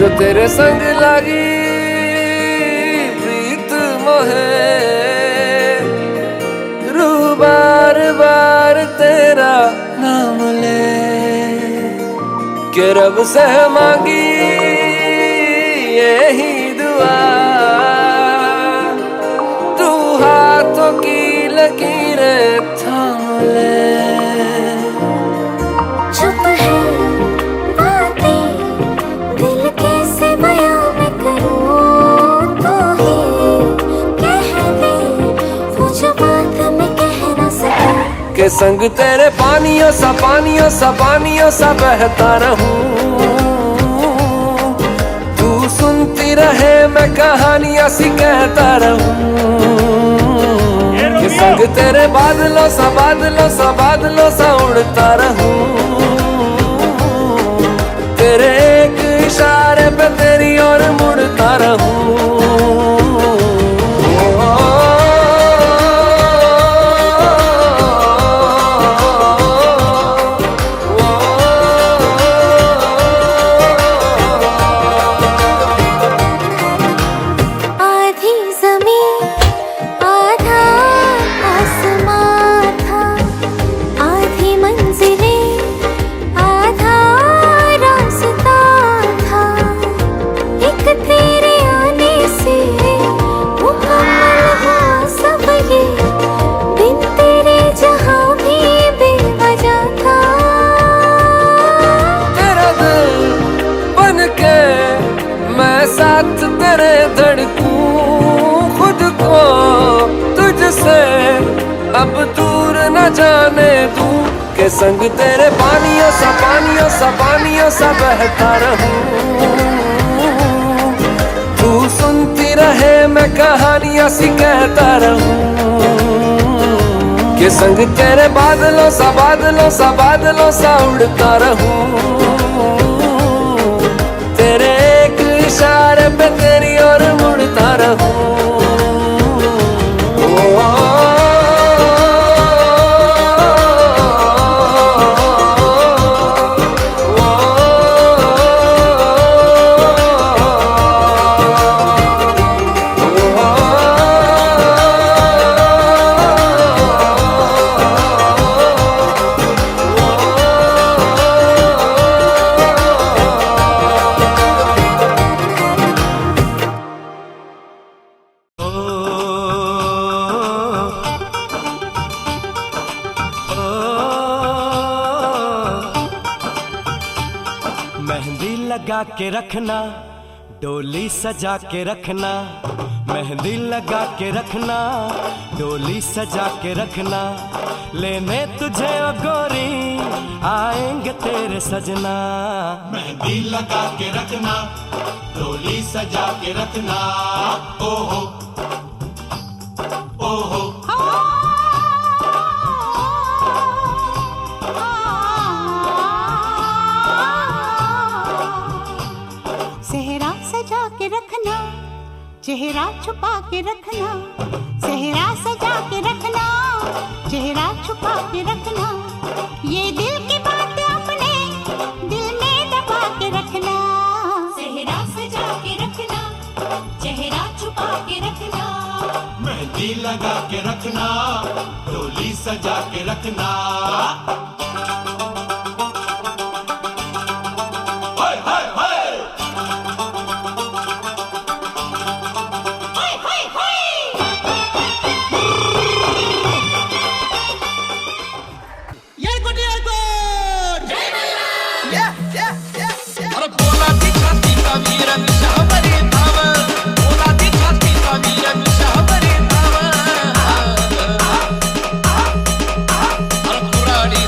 जो तेरे संग लगी प्रीत मोहे, रूह बार बार तेरा नाम ले, के रब से मांगी यही दुआ, तू हाथों की लकीरें थाम ले। चुप है बातें दिल कैसे बयां मैं करूं, तो ही कह दे वो जो बात मैं कह न सकूं। के संग तेरे पानियों सा बहता रहूं, तू सुनती रहे मैं कहानियां सी कहता रहूं। के संग तेरे बादलों सा उड़ता रहूं, तेरे एक इशारे पे तेरी ओर मुड़ता रहूं। साथ तेरे धड़कूं खुद को तुझसे अब दूर न जाने दूं, के संग तेरे पानियों सा बहता रहूं, तू सुनती रहे मैं कहानियां सी कहता रहूं। के संग तेरे बादलों सा उड़ता रहूं, तेरे एक इशारे पे तेरी ओर मुड़ता रहूं। मेहंदी लगा के रखना, डोली सजा के रखना, मेहंदी लगा के रखना, डोली सजा के रखना, लेने तुझे ओ गोरी आएंगे तेरे सजना। मेहंदी लगा के रखना, डोली सजा के रखना, ओहो ओहो। सेहरा सजा के रखना, चेहरा छुपा के रखना, सेहरा सजा के रखना, चेहरा छुपा के रखना, ये दिल की बात अपने दिल में दबा के रखना। सेहरा सजा के रखना, चेहरा छुपा के रखना, मेहंदी लगा के रखना, डोली सजा के रखना। अरे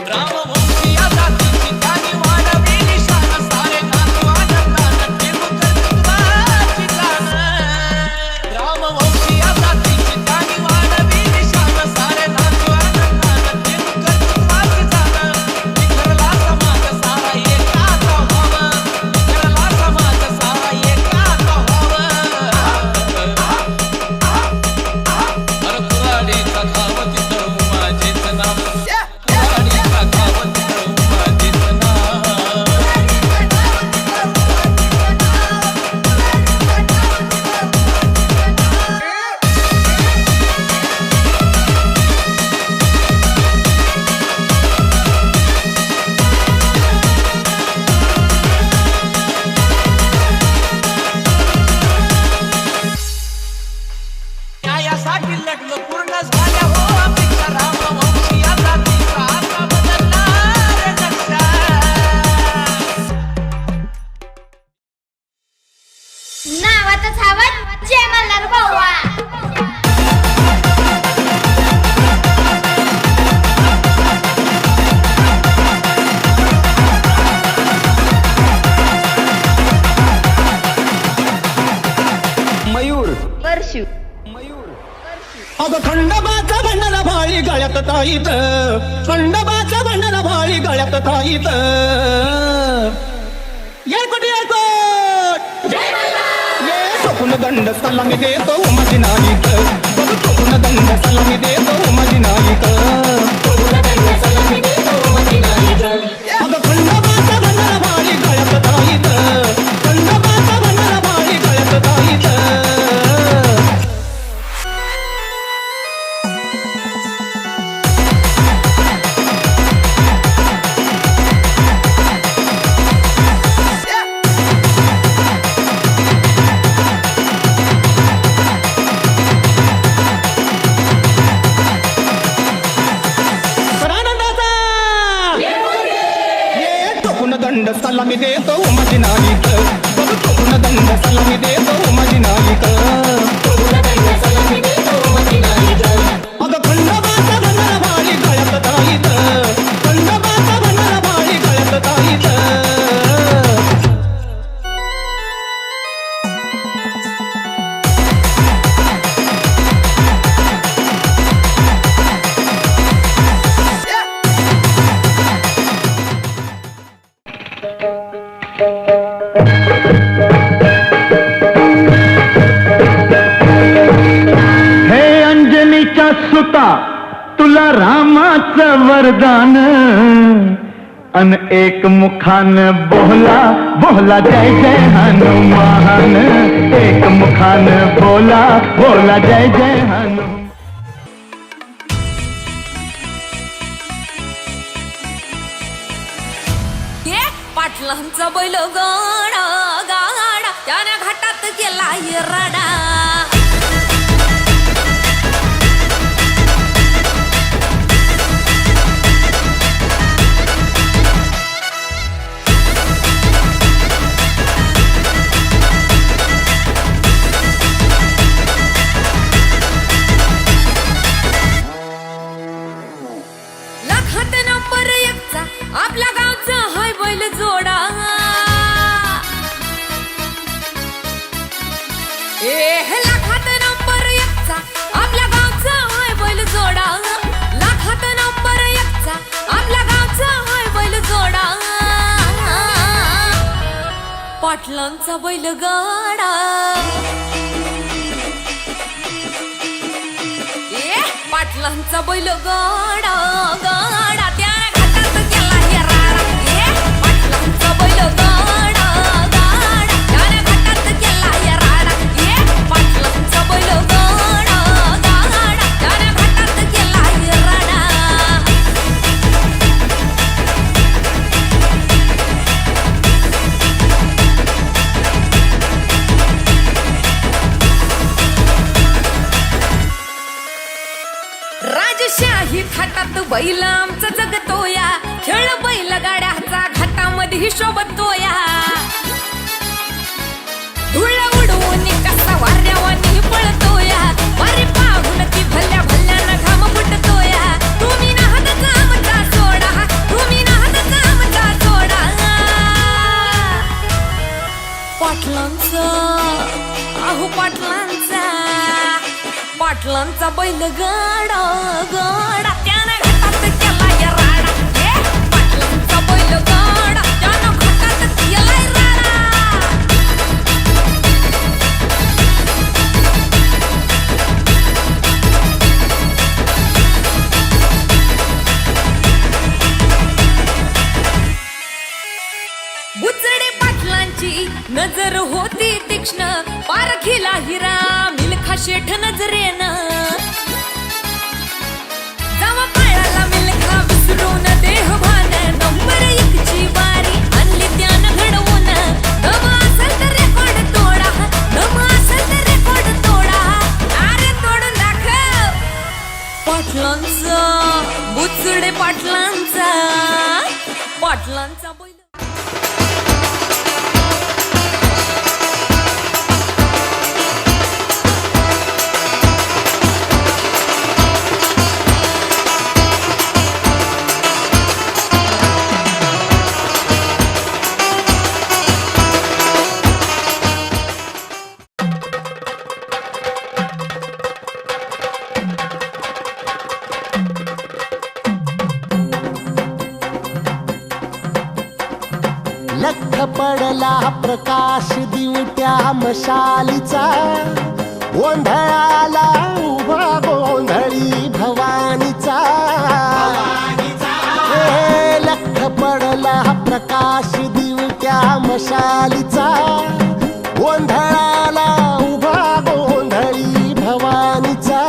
रामवंशी या जातीची त्याने वाढवी निशाण सारे नातू आनंदानं देव कर्तृत्वाची जाण रामवंशी या जातीची त्याने वाढवी निशाण सारे नातू आनंदानं देव कर्तृत्वाची जाण विखरला समाज सारा एकाचा व्हावा विखरला समाज सारा एकाचा व्हावा अरे कुऱ्हाडीचा घाव तिथं उमाजीच नाव कुऱ्हाडीचा घाव तिथं उमाजीच नाव न्यायासाठी लग्न पूर्ण झाल्या हो अपेक्षा रामवंशी या जातीचा आता बदलणार नक्षा नावातच हवा जय मल्हार भाऊआ मयूर वर्षू अगं खंडोबाचा भंडारा भाळी गळ्यात ताईत खंडोबाचा भंडारा भाळी गळ्यात ताईत येळकोट येळकोट ये टोकून दंड सलामी देतो माझी नाईत बघ टोकून दंड सलामी देतो माझी नाईत अगं खंडोबाचा भंडारा भाळी गळ्यात ताईत खंडोबाचा भंडारा भाळी गळ्यात ताईत दंड सलामी देतो माझी नाईक बघ टोकून दंड सलामी देतो माझी नाईक अगं खंडोबाचा भंडारा भाळी गळ्यात ताईत खंडोबाचा भंडारा भाळी गळ्यात ताईत हे अंजनीच्या सुता तुला रामाचं वरदान अन एक मुखान बोला बोला जय जय हनुमान एक मुखान बोला बोला जय जय हनुमान पाटलांचा बैल गाडा गाडा त्याने घाटात गेला रडा लाखात नंबर एकचा आपल्या गावचा हाय बैल जोडा लाखात नंबर एकचा आपल्या गावचा हाय बैल जोडा लाखात नंबर एकचा आपल्या गावचा हाय बैल जोडा पाटलांचा बैल गाडा पाटलांचा बैल गाडा गाडा त्याने घाटात गेला राडा पाटलांचा बैल गाडा गाडा त्याने घाटात गेला राडा पाटलांचा बैल गाडा गाडा त्याने घाटात गेला राडा राजशाही थाटात बैल आमचा जगतोया खेळ बैल गाड्याचा घाटामध्ये शोभतोया धुळ उडवून कसा वाऱ्यावानी पळतोया वारे पाहून ती भल्या भल्यानं घाम फुटतोया तुम्ही नाहत आमचा सोडा पाटलांचा बैल गाडा गाडा त्यानं घाटात केला या राडा पाटलांचा बैल गाडा त्यानं घाटात केला राडा बुचडे पाटलांची नजर होती तीक्ष्ण पारखीला हिरा मिल्खा शेठ नजरेनं जावा पाळाला मिल्खा विसरून देहभान नंबर 1 ची वारी आणली त्यानं घडवून दम असेल तर रेकॉर्ड तोडा दम असेल तर रेकॉर्ड तोडा अरे तोडून दाखव पाटलांचा बुचडे पाटलांचा बैल लख पडला प्रकाश दिवट्या मशालीचा गोंधळाला उभा गोंधळी भवानीचा हे लख पडला प्रकाश दिवट्या मशालीचा गोंधळाला उभा गोंधळी भवानीचा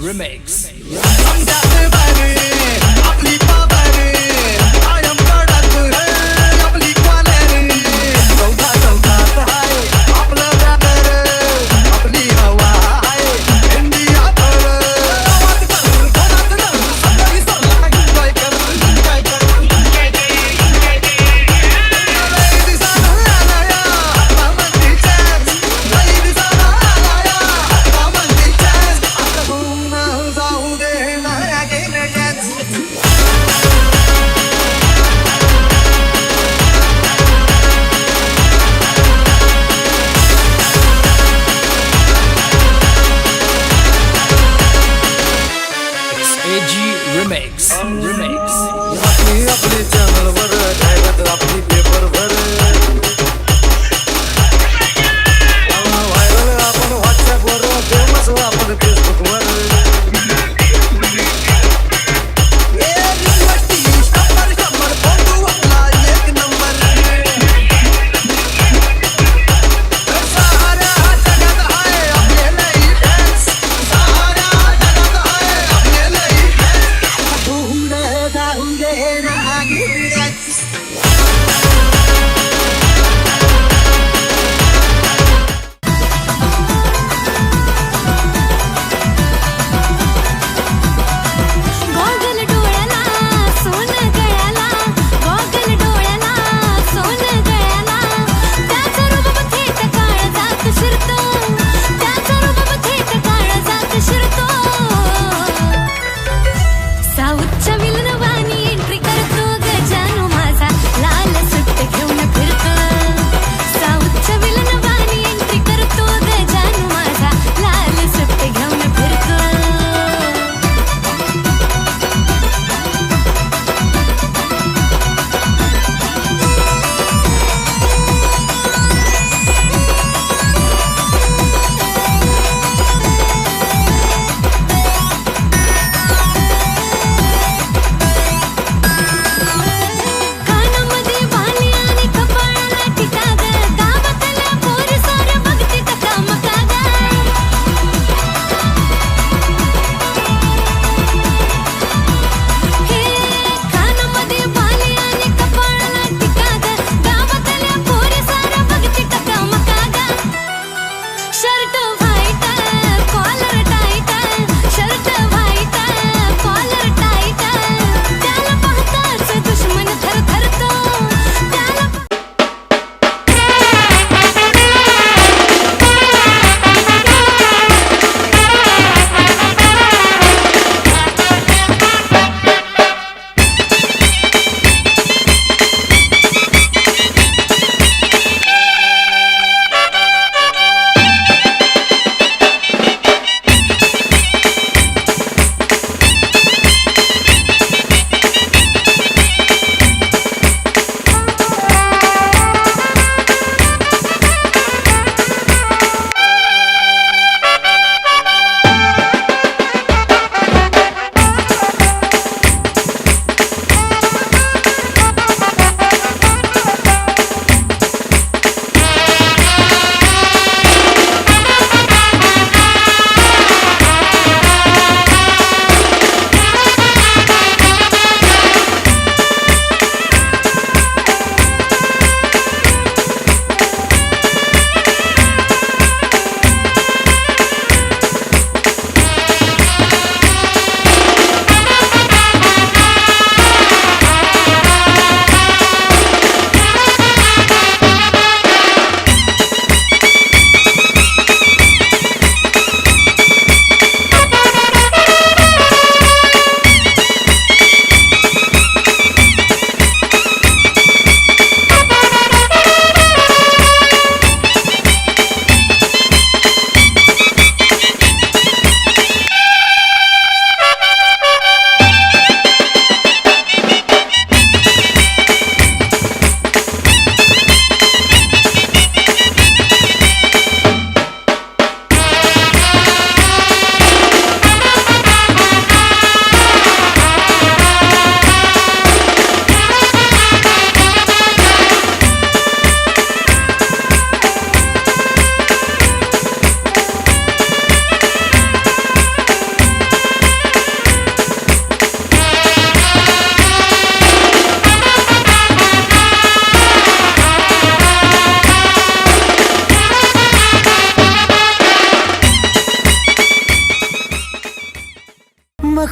Remix. जाऊ दे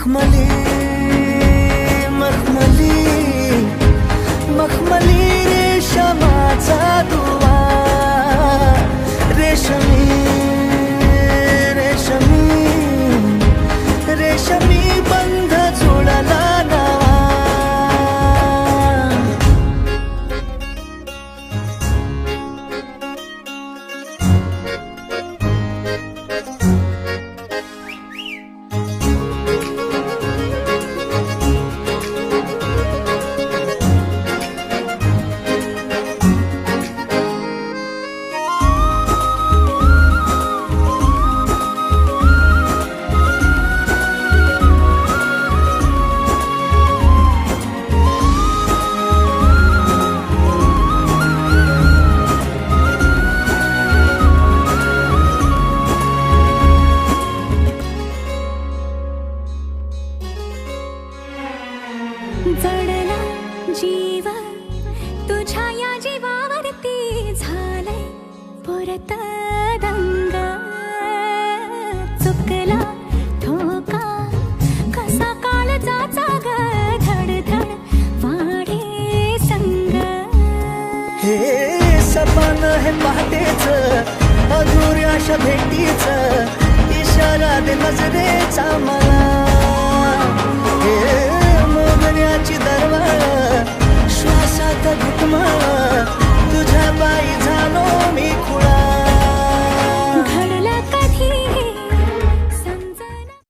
मखमली मखमली मखमली रेशमाचा दुवा रेशमी रेशमी रेशमी बंध जुळला नावा जडला जीव तुझ्या या जीवावरती झालंय परत दंग चुकला ठोका कसा काळजाचा ग धडधड वाढे संग हे सपन हे पहाटेच अधुऱ्याशा भेटीच इशारा दे नजरेचा मला हे मोगऱ्याची दरवाळ श्वासात घुटमळ तुझ्या बाई झालो मी खुळा घडला कधी समजना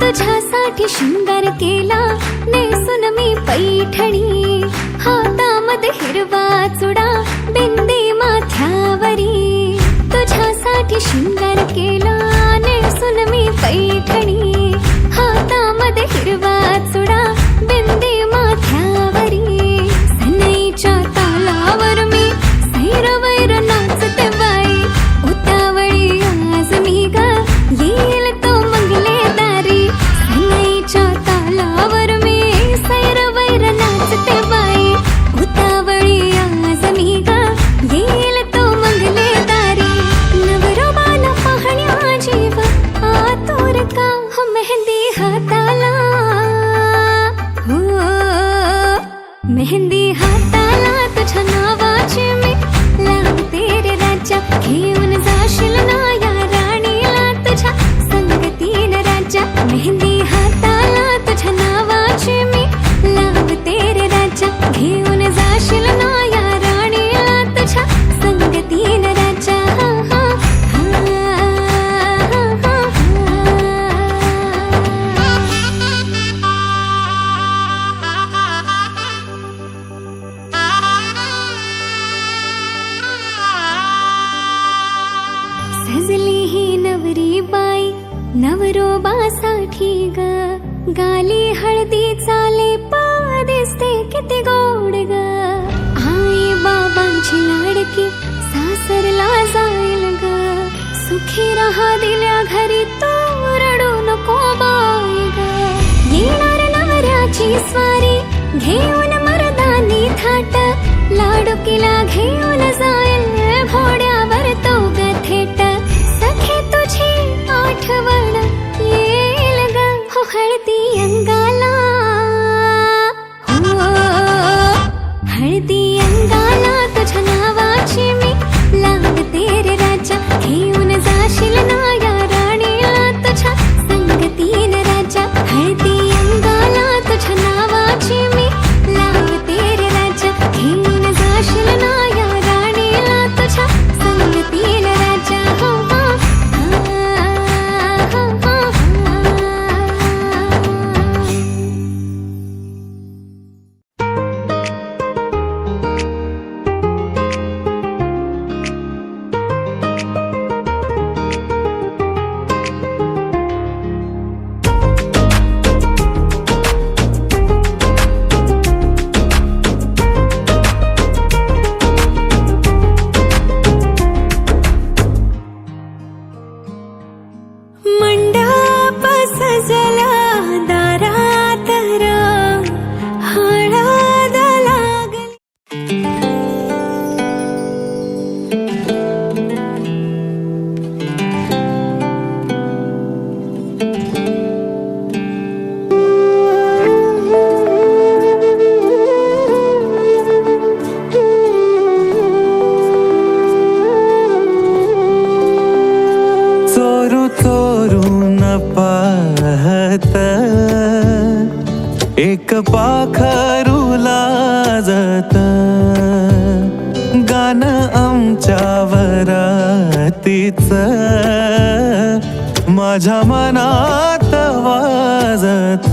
तुझ्यासाठी शृंगार केला नेसून मी पैठणी हातामध्ये हिरवा चुडा बिंदी माथ्यावरी तुझ्यासाठी शृंगार केला नेसून मी पैठणी हातामध्ये हिरवा चुडा बिंदी माथ्यावरी सनईच्या तालावर मी सैरवैर नाचते बाई उतावळी आज मी ग येईल तो मंगले दारी सनईच्या तालावर मी सैरवैर नाचते बाई उतावळी आज मी ग येईल तो मंगले दारी नवरोबाला पाहण्या जीव आतुर का हो मेहंदी हाताला हो मेहंदी हाताला तुझ्या नावाची मी लावते रे राजा घेऊन जाशील ना या राणीला तुझ्या संगतीन राजा मेहंदी हाताला तुझ्या नावाची मी लावते रे राजा घेऊन जाशील ना या राणीला तुझ्या संगतीन राजा सजली ही नवरी बाई नवरोबासाठी ग गाली हळदी चाले दिसते किती गोड ग आई बाबांची लाडकी सासरला जाईल ग सुखी राहा दिल्या घरी तो रडू नको बाई ग येणार नवऱ्याची स्वारी घेऊन मर्दानी थाट लाडुकीला घेऊन जाईल घोड्यावर तो ग थेट सखे तुझी आठवण येईल ग हो हळदी अंगाला हो हळदी अंगाला तुझ्या नावाची मी लावते रे राजा घेऊन जाशील ना या राणीला तुझ्या संगतीन राजा हळदी अंगाला तुझ्या नावाची मी लावते रे राजा घेऊन जाशील ना या राणीला तुझ्या संगतीन राजा हो एक पाखरू लाजत गाणं आमच्या वरातीच माझ्या मनात वाजत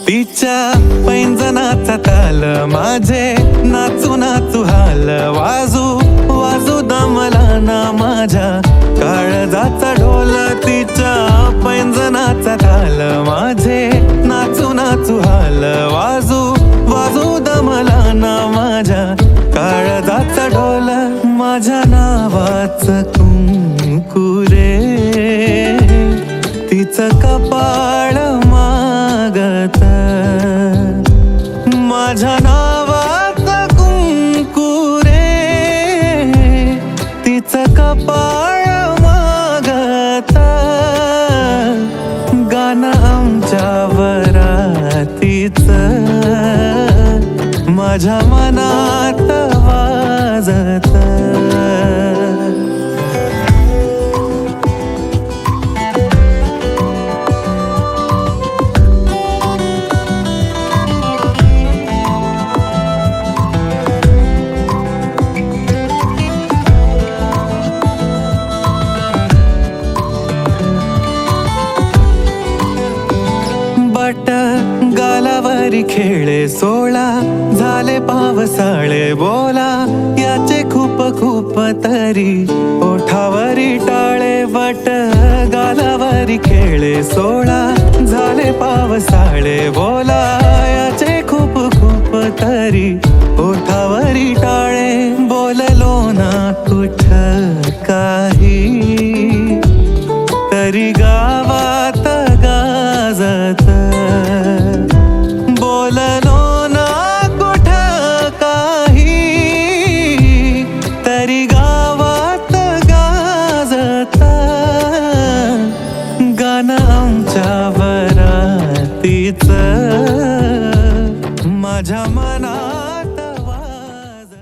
तिच्या पैंजनाचा ताल माझे नाचू नाचू हाल वाजू वाजू दमला ना माझ्या काळजाचा ढोल तिच्या पैंजनाचा ताल माझे नाचू नाचू हाल वाजू वाजू दमला ना माझ्या काळजाचा ढोल माझ्या नावाचं कुंकुरे तिचं कपाळ मागत माझ्या नावाचं कुंकुरे तिचं कपाळ मागत गाणं आमच्या वरातीचं माझ्या मनात वाजत गालावरी खेळे सोळा झाले पावसाळे बोला याचे खूप खूप तरी ओठावरी टाळे बट गालावरी खेळे सोळा झाले पावसाळे बोला याचे खूप खूप तरी ओठावरी टाळे बोललो ना कुठ काही तरी गावात गाजत बोललो ना कुठ काही तरी गावात गाजत गाणं आमच्या वरातीचं माझ्या मनात वाजत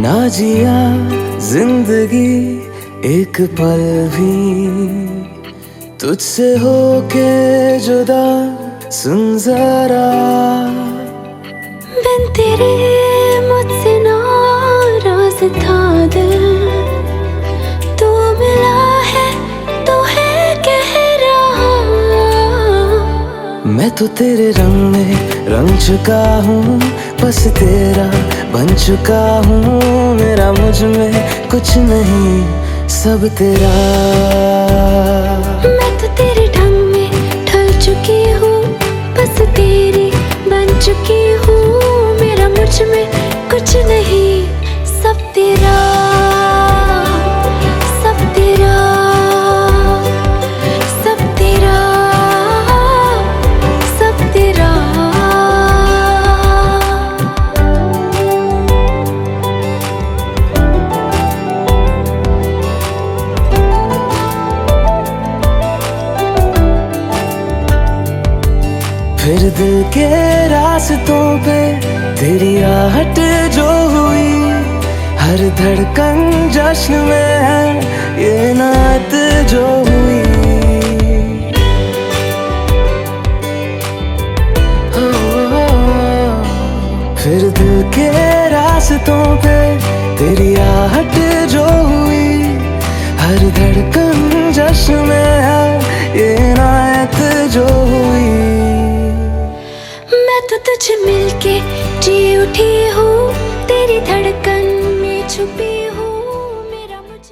ना जिया जिंदगी एक पल भी तुझसे होके जुदा सुन जरा बिन तेरे मुझसे नाराज था दिल तू मिला है तो है कह रहा मैं तो तेरे रंग में रंग चुका हूँ बस तेरा बन चुका हूँ मेरा मुझ में कुछ नहीं सब तेरा मैं तो तेरे ढंग में ढल चुकी हूँ बस तेरी बन चुकी हूँ मेरा मुझ में कुछ नहीं सब तेरा सब तेरा सब तेरा सब तेरा फिर दिल के रास्तों पे तेरी आहट जो हुई हर धड़कन जश्न में है ये नात जो हुई फिर दिल के रास्तों पे तेरी आहट जो हुई हर धड़कन जश्न में है ये नात जो हुई मैं तो तुझे मिलके जी उठी हूँ तेरी धड़कन में छुपी हूँ मेरा मुझ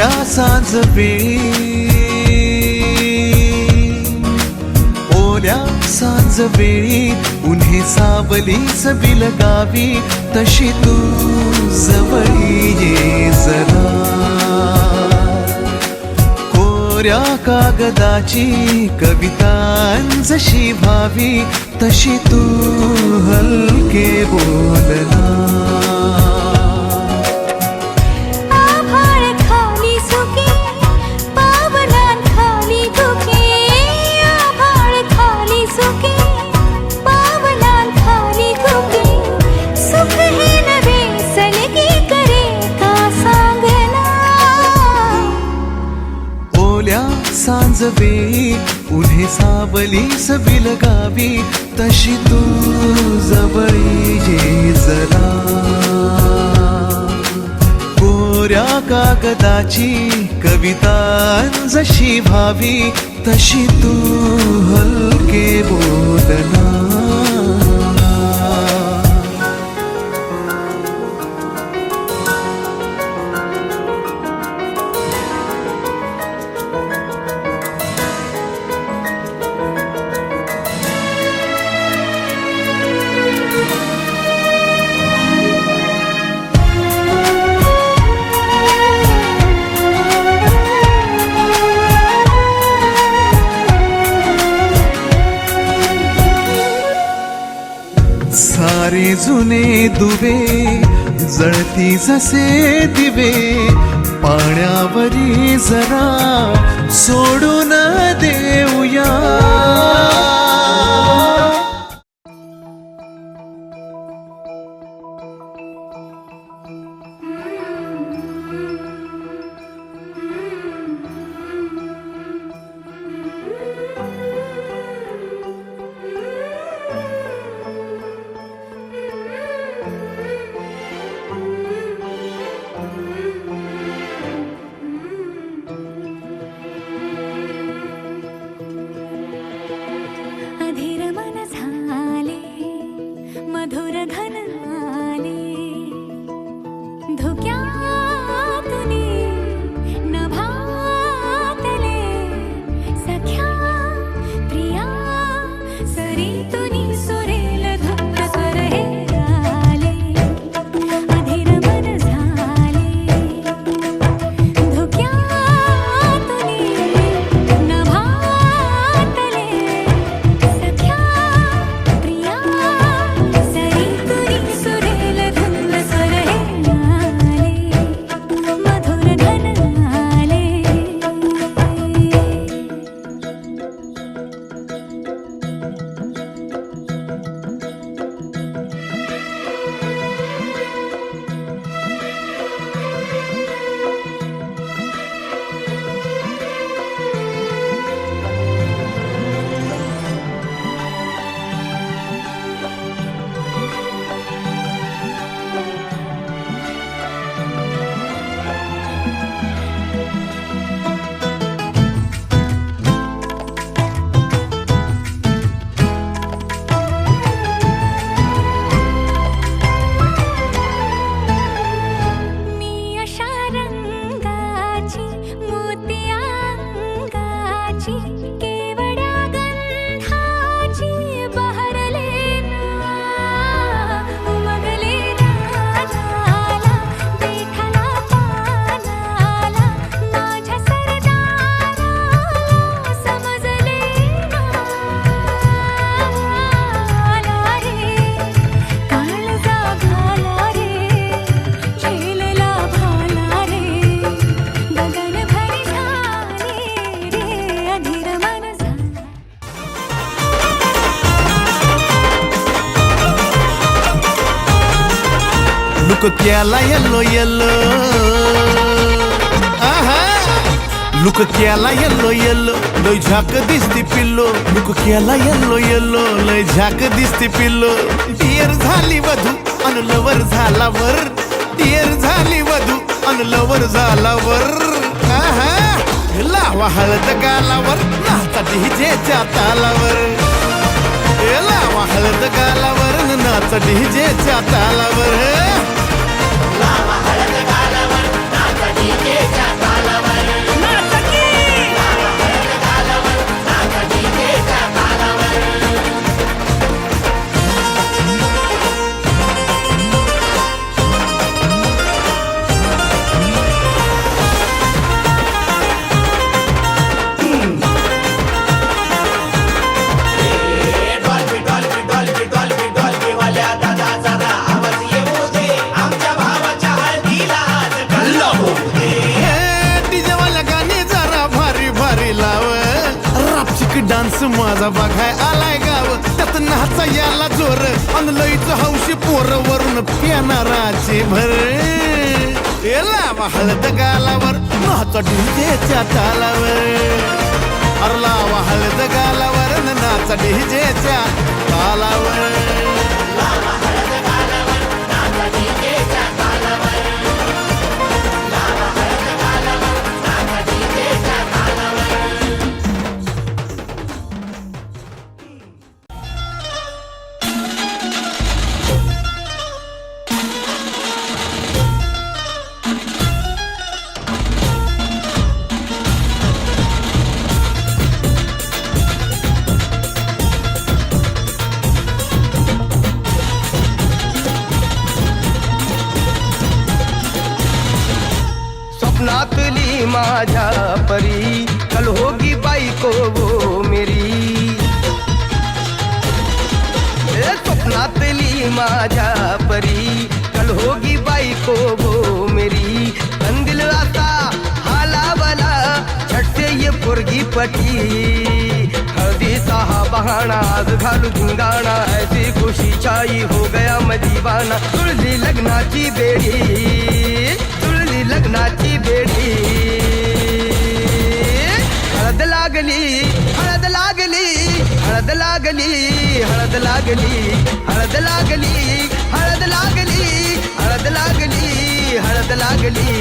ओल्या सांज वेळी ओल्या सांज वेळी उन्हे सावलीच बिलगावी तशी तू जवळी ये जरा कोऱ्या कागदाची कविता जशी व्हावी तशी तू हलके बोलना आभाळ खाली सुके पावलां खाली धुके आभाळ खाली सुके पावलां खाली धुके सुख हे नवे सलगी करे का सांगना ओल्या सांज वेळी उन्हे सावलीस बिलगावी तशी तू जवळी ये जरा कोऱ्या कागदाची कविता जशी व्हावी तशी तू हलके बोलना सारे जुने दुवे जळती जसे दिवे पाण्यावरी जरा सोडून देऊया अधीर मन झाले मधुर घन आले धुक्यातुनी नभातले सख्या प्रिया सरीतुनी सुरेल धुंद स्वर हे आले अधीर मन झाले धुक्यातुनी नभातले सख्या प्रिया सरीतुनी सुरेल धुंद स्वर हे आले मधुर घन आले मी अशा रंगाची मोतिया अंगाची केवड्या गंधाची बहरले ना उमगले राजाला बैठला पानाला माझ्या सरदाराला समजले ना रे काळजा घाला रे झेलला भाला रे गगन भरी झाले रे अधीर मन झाले लुक केला येल्लो येल्लो आहा लुक केला येल्लो येल्लो लय झाक दिसती पिल्लो लुक केला येल्लो येल्लो लय झाक दिसती पिल्लो डियर झाली वधू अन लवर झाला वर डियर झाली वधू अन लवर झाला वर आहा लावा हळद गालावर नाचा डीजेच्या तालावर लावा हळद गालावर नाचा डीजेच्या तालावर लावा हळद गालावर नाचा डीजेच्या तालावर माझा बघाय आलाय गाव त्यात नाचा याला जोर अन लईच हौशी पोर वरून पिणाराचे भर लावा हळद गालावर नाचा डीजेच्या तालावर अरे लावा हळद गालावर न नाचा डीजेच्या तालावर स्वप्नातली माझ्या परी कल होगी बायको वो मेरी स्वप्नातली माझ्या परी कल होगी बायको वो मेरी कंदिल आता हालावला छटते ये पोरगी पटी हळदीचा हा बहाणा आज घालू धिंगाणा ऐसी खुशी छाई हो गया मदीवाना तुळली लग्नाची बेडी लग्नाची बेडी हळद लागली हळद लागली हळद लागली हळद लागली हळद लागली हळद लागली हळद लागली हळद लागली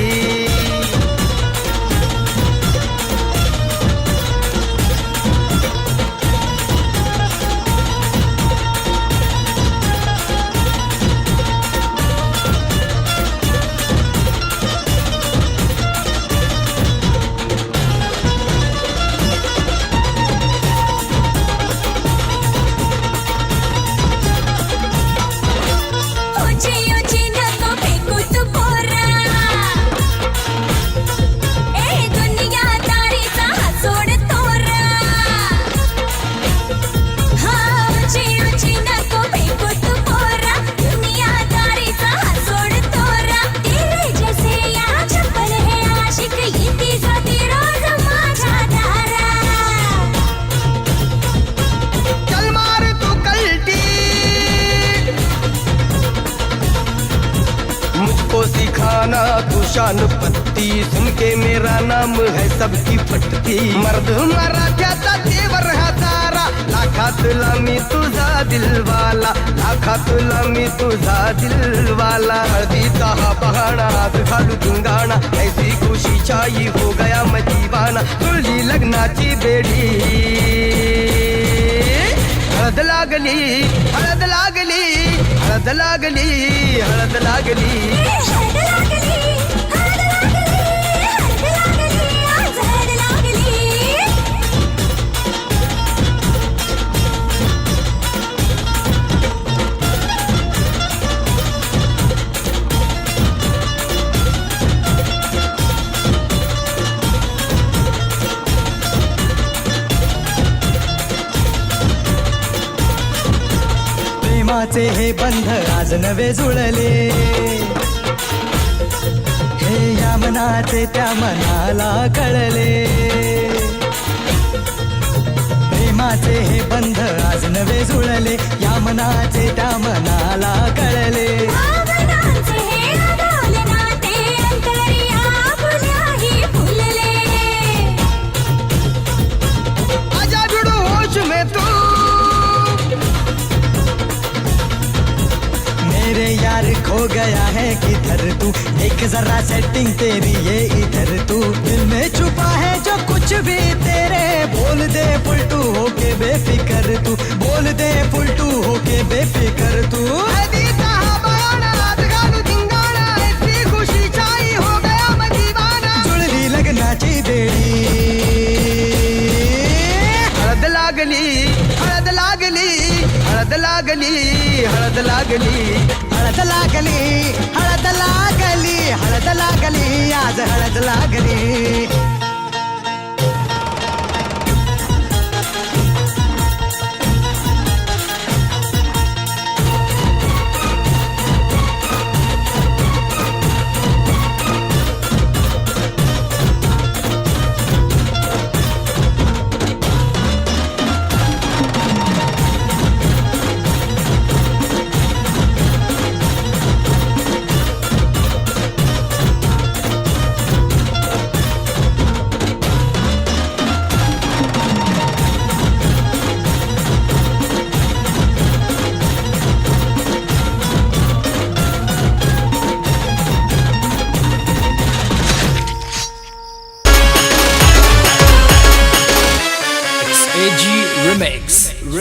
सिखाना तू शान पत्ती सुन के मेरा नाम है सबकी फटती मर्द मराठ्याचा देवर हा तारा लाखातला मी तुझा दिलवाला लाखातला मी तुझा दिलवाला हळदीचा हा बहाणा आज घालू धिंगाणा ऐसी खुशी छाई हो गया मदीवाना तुझी लग्नाची बेडी हळद लागली हळद लागली हळद लागली हळद लागली प्रेमाचे हे बंध आज नवे जुळले हे या मनाचे त्या मनाला कळले प्रेमाचे हे बंध आज नवे जुळले या मनाचे त्या मनाला कळले आजा जुड़ो होश में तू मेरे यार खो गया है किधर तू देख जरा सेटिंग तेरी ये इधर तू दिल में छुपा है जो कुछ भी तेरे बोल दे फुलटू होके बेफिकर तू बोल दे फुलटू होके बेफिकर तू खुशी छाई हो गया मदीवाना जुळली लग्नाची बेडी हळद लागली हळद लागली हळद लागली हळद लागली हळद लागली हळद लागली हळद लागली आज हळद लागली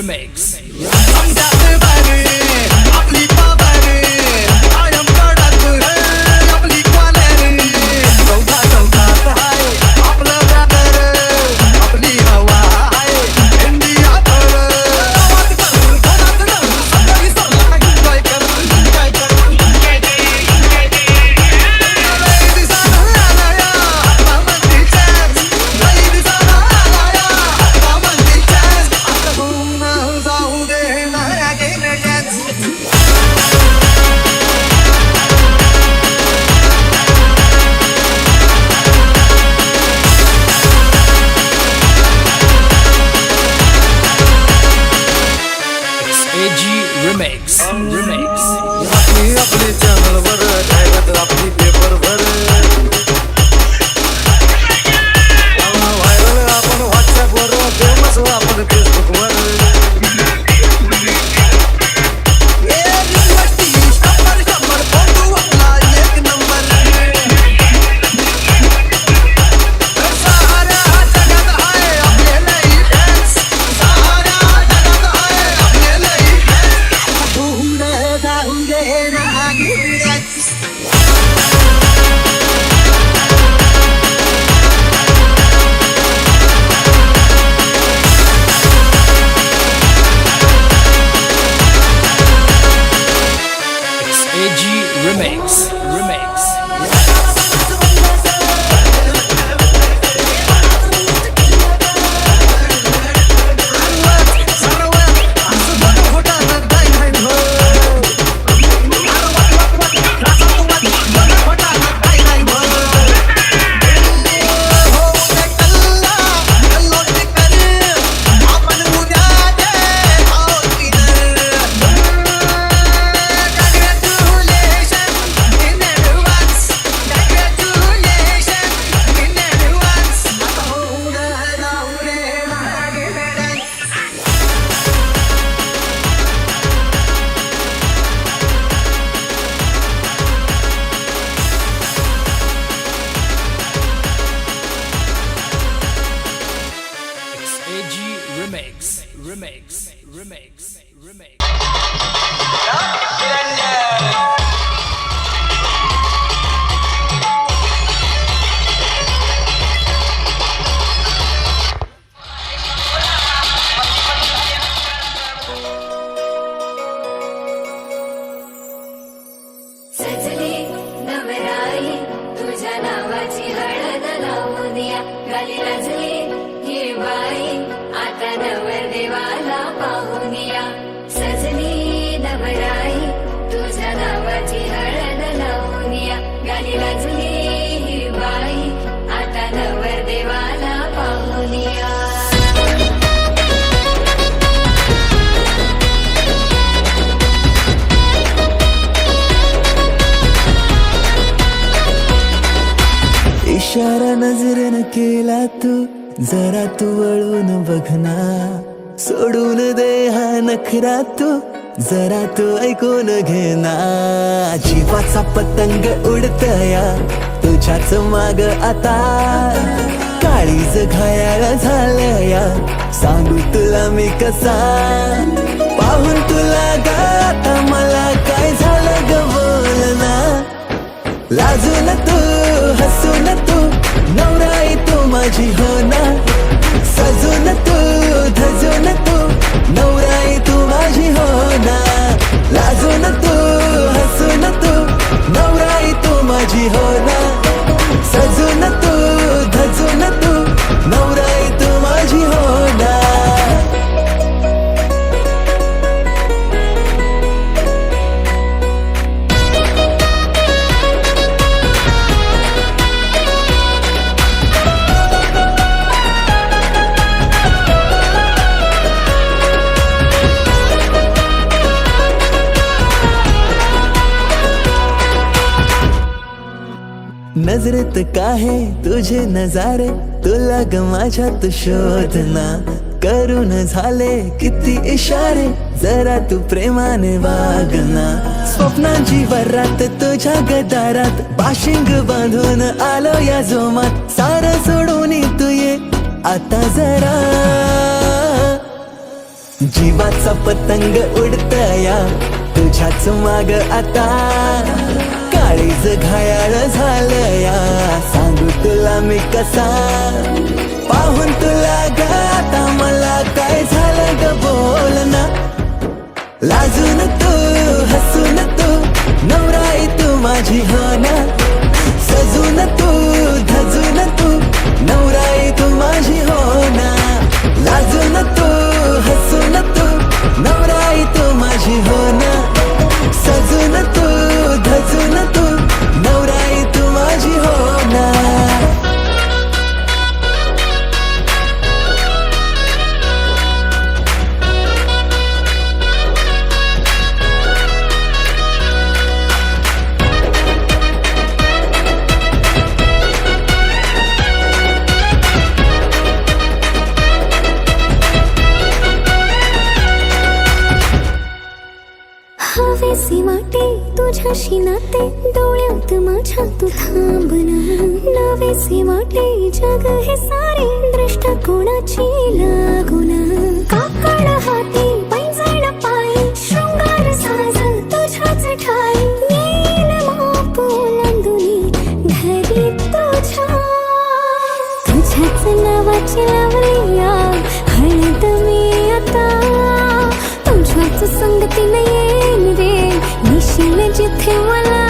Remix. AG Remix. आपली चॅनल वर आपली पेपर वर व्हायरल आपण व्हॉट्सअप वर फेमस आपण फेसबुक वर AG Remix. Remix. सजली नवराई तुझ्या नावाची हळद लावून या गाली लाजली ही बाई आता नवरदेवाला पाहून या सजली नवराई तुझ्या नावाची हळद लावून या गाली लाजली ही बाई आता नवरदेवाला पाहून या इशारा नजरेनं केला तू जरा तू वळून बघना सोडून दे हा नखरा तू जरा तू ऐकून घेना जीवाचा पतंग उडतया तुझ्याच माग आता काळीज घायाळ झालया सांगू तुला मी कसा पाहून तुला ग आता मला काय झालं ग बोलना लाजून तू हसून तू नवराई तू माझी हो ना सजून तू धजून तू नवराई तू माझी हो ना लाजून तू हसून तू नवराई तू माझी हो ना सजून तू धजून तू नवराई तू माझी हो ना नजरेत काहे तुझे नजारे तुला ग माझ्यात शोधना करून झाले किती इशारे जरा तू प्रेमाने वागना स्वप्नांची वरात तुझ्या गदारात बाशिंग बांधून आलो या जोमात सारं सोडून तू ये आता जरा जीवाचा पतंग उडतया तुझ्याच माग आता, काळीज घायाळ झालया सांगू तुला मी कसा, पाहून तुला ग आता मला काय झालं ग बोल ना, लाजून तू हसून तू नवराई तू माझी हो ना, सजून तू धजून तू नवराई तू माझी हो ना, लाजून तू हसून तू नवराई तू माझी हो ना, सजून तू धजून तू नवराई तू माझी हो ना. हवेसी वाटे तुझ्याशी नाते डोळ्यात माझ्या तू थांबना, नवेसे वाटे जग हे सारे दृष्टिकोनाची लागुना, काकड हाती पैंजण पायी शृंगार साज तुझ्याच ठाई, येईन माप ओलांडुनी घरी तुझ्याच नावाची लावली या हळद मी आता, तुझ्याच संगतीने येईन रे निशील जिथे मला,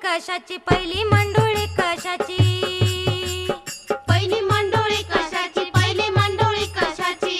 कशाची पहिली मंडोळी कशाची पहिली मंडोळी कशाची पहिली मंडोळी कशाची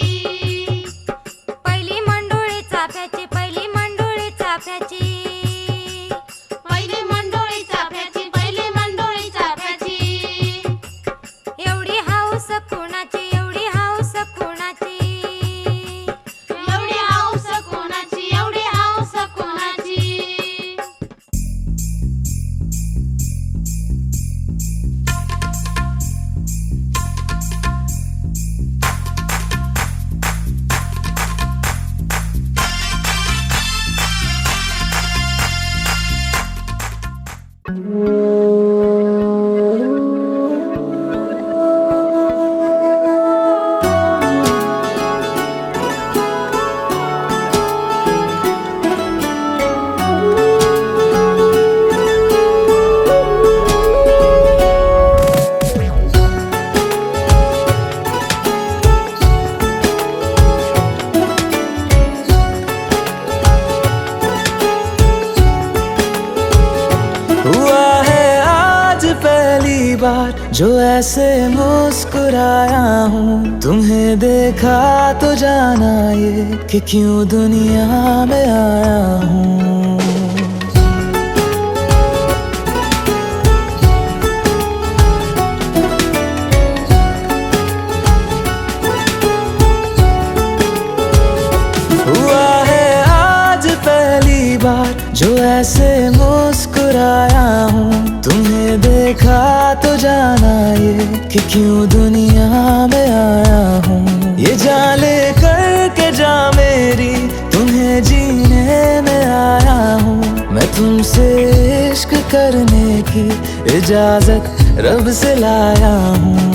जो ऐसे मुस्कुराया हूँ। तुम्हें देखा तो जाना ये कि क्यों दुनिया में आया हूँ। हुआ है आज पहली बार जो ऐसे मुस्कुराया हूँ। तुम्हें देखा तो जाना ये कि क्यों दुनिया में आया हूँ। ये जाले करके जा मेरी तुम्हें जीने में आया हूँ। मैं तुमसे इश्क करने की इजाजत रब से लाया हूँ।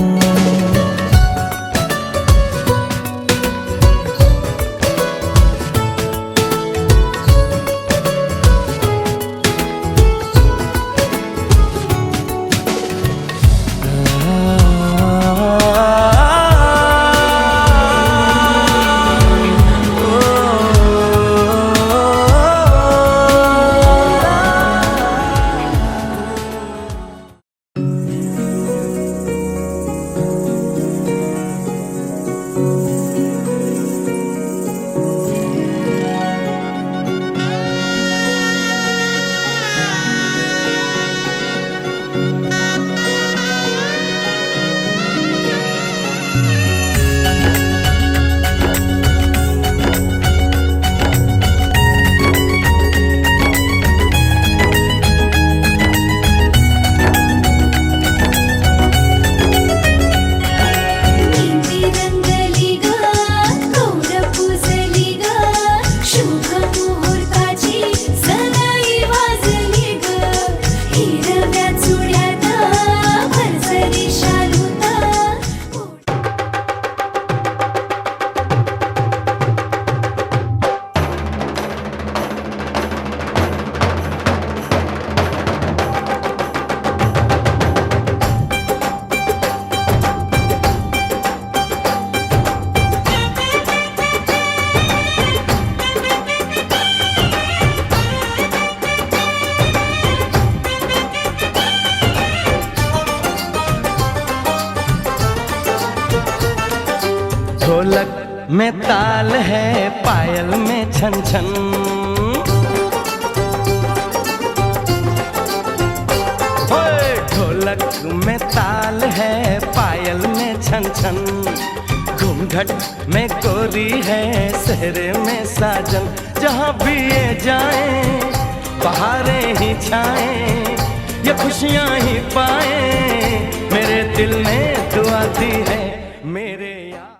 ढोलक में ताल है, पायल में छन छन। ओए ढोलक में ताल है, पायल में छन छन। घूंघट में गोरी है, सेहरे में साजन। जहाँ भी ये जाएं, बहारें ही छाएं, ये खुशियाँ ही पाएं। मेरे दिल ने दुआ दी है मेरे यार।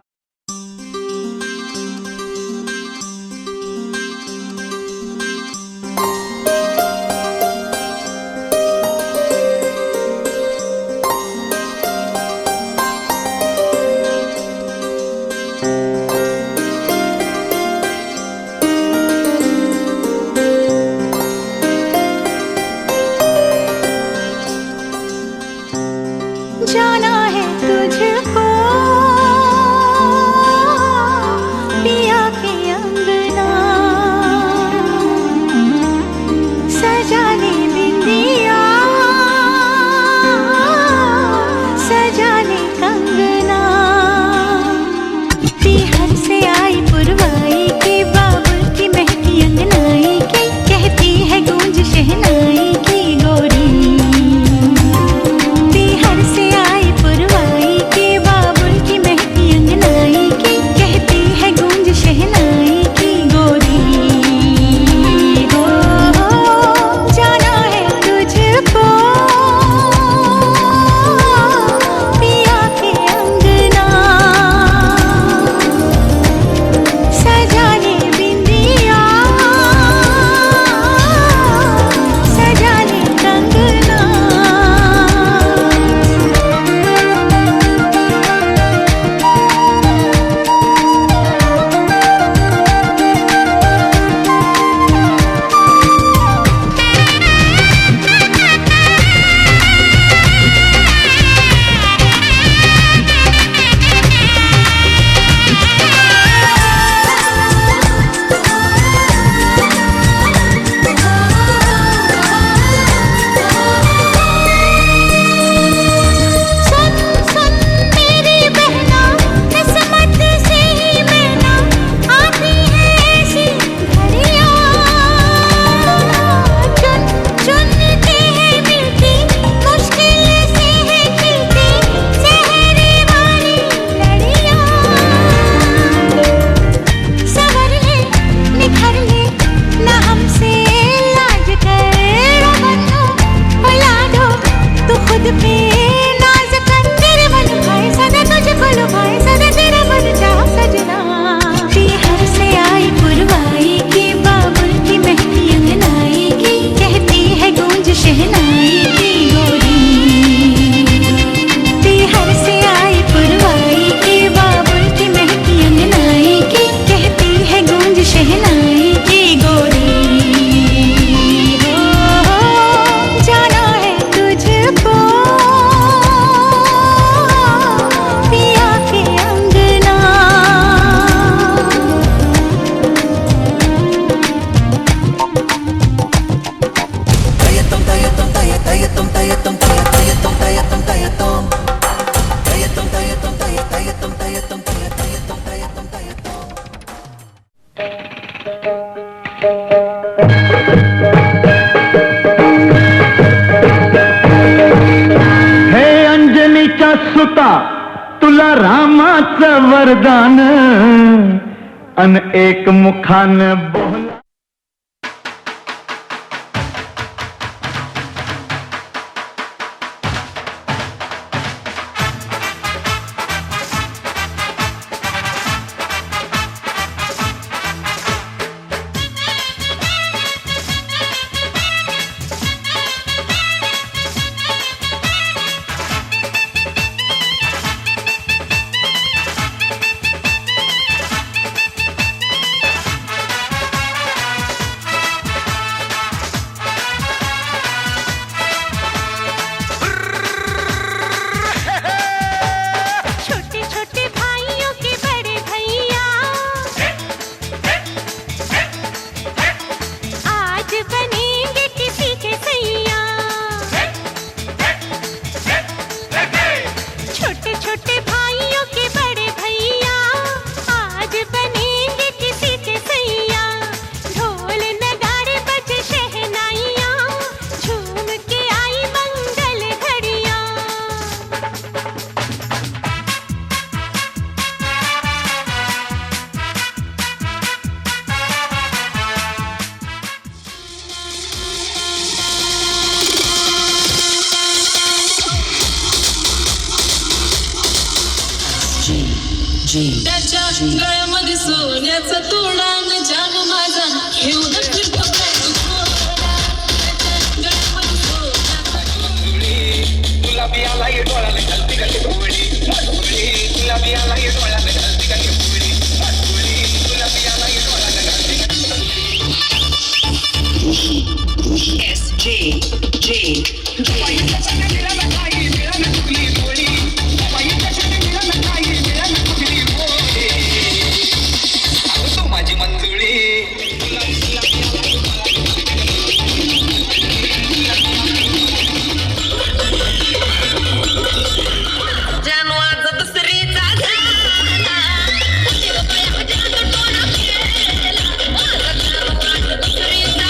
जाना है तुझको रामाचं वरदान अन एक मुखानं बोला. छोटे छोटे भाइयों के बड़े भैया आज बनेंगे किसी के सैया. छोटे छोटे भाइयों के बड़े भैया आज बनेंगे किसी के सैया. ढोल नगाड़े बजे शहनाइयाँ झूम के आई मंगल घड़ियाँ. त्याच्या गळ्यामध्ये सोन्याचा तोडा न जान माझा घेऊन फिरतो गळ्यामध्ये सोन्याचा तुला बियाला ये डोळ्याला घालती का तुला बियाला ये डोळ्याला घालती का तुला बियाला ये डोळ्याला घालती माझी मंजुळी जानवाचा दुसरीचा झाला दुसरीचा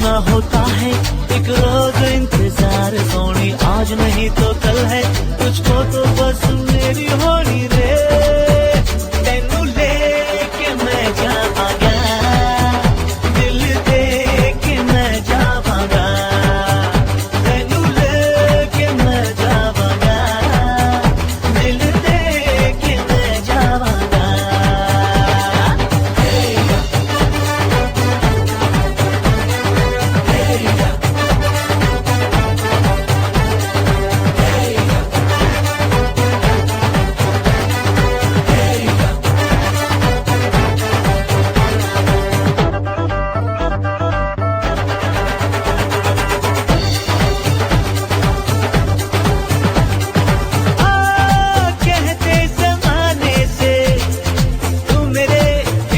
ना होता है एक रोज इंतजार सोनी, आज नहीं तो कल है तुझको तो बस मेरी होनी रे। तेनू लेके मैं जावांगा, दिल दे के मैं जावांगा, तेनू लेके मैं जावांगा, दिल दे के मैं जावांगा। कहते ज़माने से तू मेरे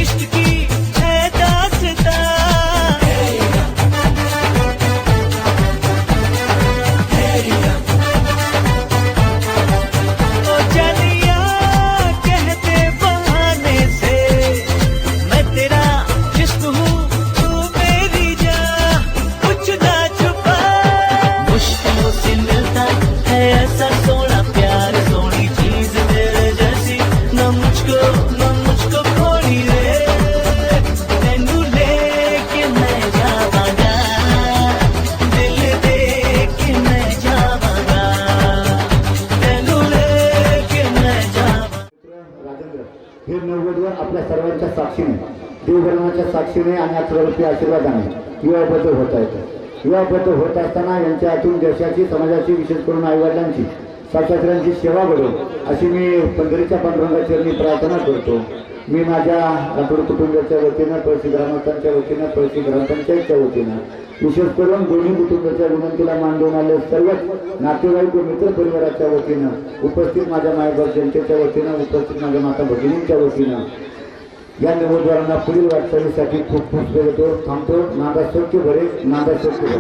इश्क की है दास्तां, ओ जानिया कहते बहाने से मैं तेरा जिस्म हूँ तू मेरी जान, कुछ ना छुपा। मुश्किलों से मिलता है ऐसा सोना प्यार, सोनी चीज तेरे जैसी न मुझको खोनी रे। तेनू लेके मैं जावांगा, दिल दे के मैं जावांगा, तेनू लेके मैं जावांगा। राजेंद्र हे 90वर आपल्या सर्वांच्या साक्षीने, देवधर्माच्या साक्षीने आणि अक्षररूपी आशीर्वादाने विवाहबद्ध होत आहेत. विवाहबद्ध होत असताना यांच्या हातून देशाची, समाजाची, विशेष करून आईवडिलांची, साक्षात्कारांची सेवा घडो अशी मी पंढरीच्या पांडुरंगाचरणी प्रार्थना करतो. मी माझ्या राठोड कुटुंबाच्या वतीनं, पळशी ग्रामस्थांच्या वतीनं, पळशी ग्रामपंचायतच्या वतीनं, विशेष करून दोन्ही कुटुंबाच्या विनंतीला मान देऊन आले सर्वच नातेवाईक व मित्र परिवाराच्या वतीनं, उपस्थित माझ्या मायबाप जनतेच्या वतीनं, उपस्थित माझ्या माता भगिनींच्या वतीनं या नवद्वारांना पुढील वाटचालीसाठी खूप खूप देतो. थांबतो. नांदा सौख्य भरे, नांदा सौख्य भरे.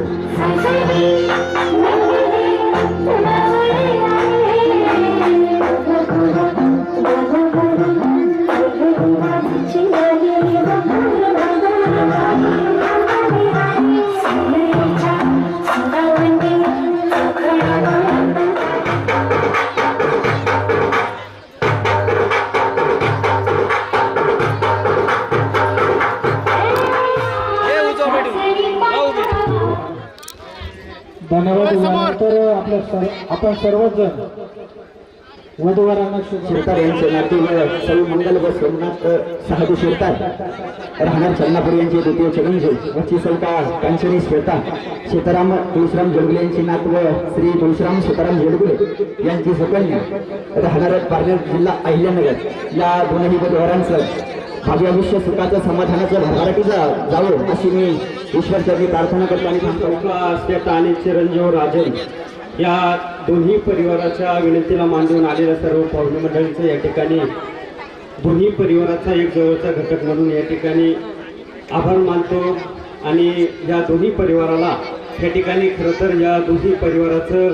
धन्यवाद. यानंतर आपण सर्वजण वधूवरांना शिरतार यांचे नाते सर्व मंगल व सोमनाथ साधू शिरतार, राहणार चन्नापूर यांचे द्वितीय चिरंजीव वची सौका कांचनी श्वेता सीताराम तुळशीराम जेडगुले यांची नात व श्री तुळशीराम सीताराम जेडगुले यांची सुकन्या, राहणार पारनेर जिल्हा अहिल्यानगर या दोनही वधूवरांचं भावी आयुष्य सुखाचं, समाधानाचं, भरभराटीचं जावं अशी मी ईश्वरचरणी प्रार्थना करतो. आणि श्वेता आणि चिरंजीव राजन या दोन्ही परिवाराच्या विनंतीला मान देऊन आलेल्या सर्व पाहुणे मंडळींचं या ठिकाणी दोन्ही परिवाराचा एक जवळचा घटक म्हणून या ठिकाणी आभार मानतो. आणि या दोन्ही परिवाराला या ठिकाणी खरं तर या दोन्ही परिवाराचं,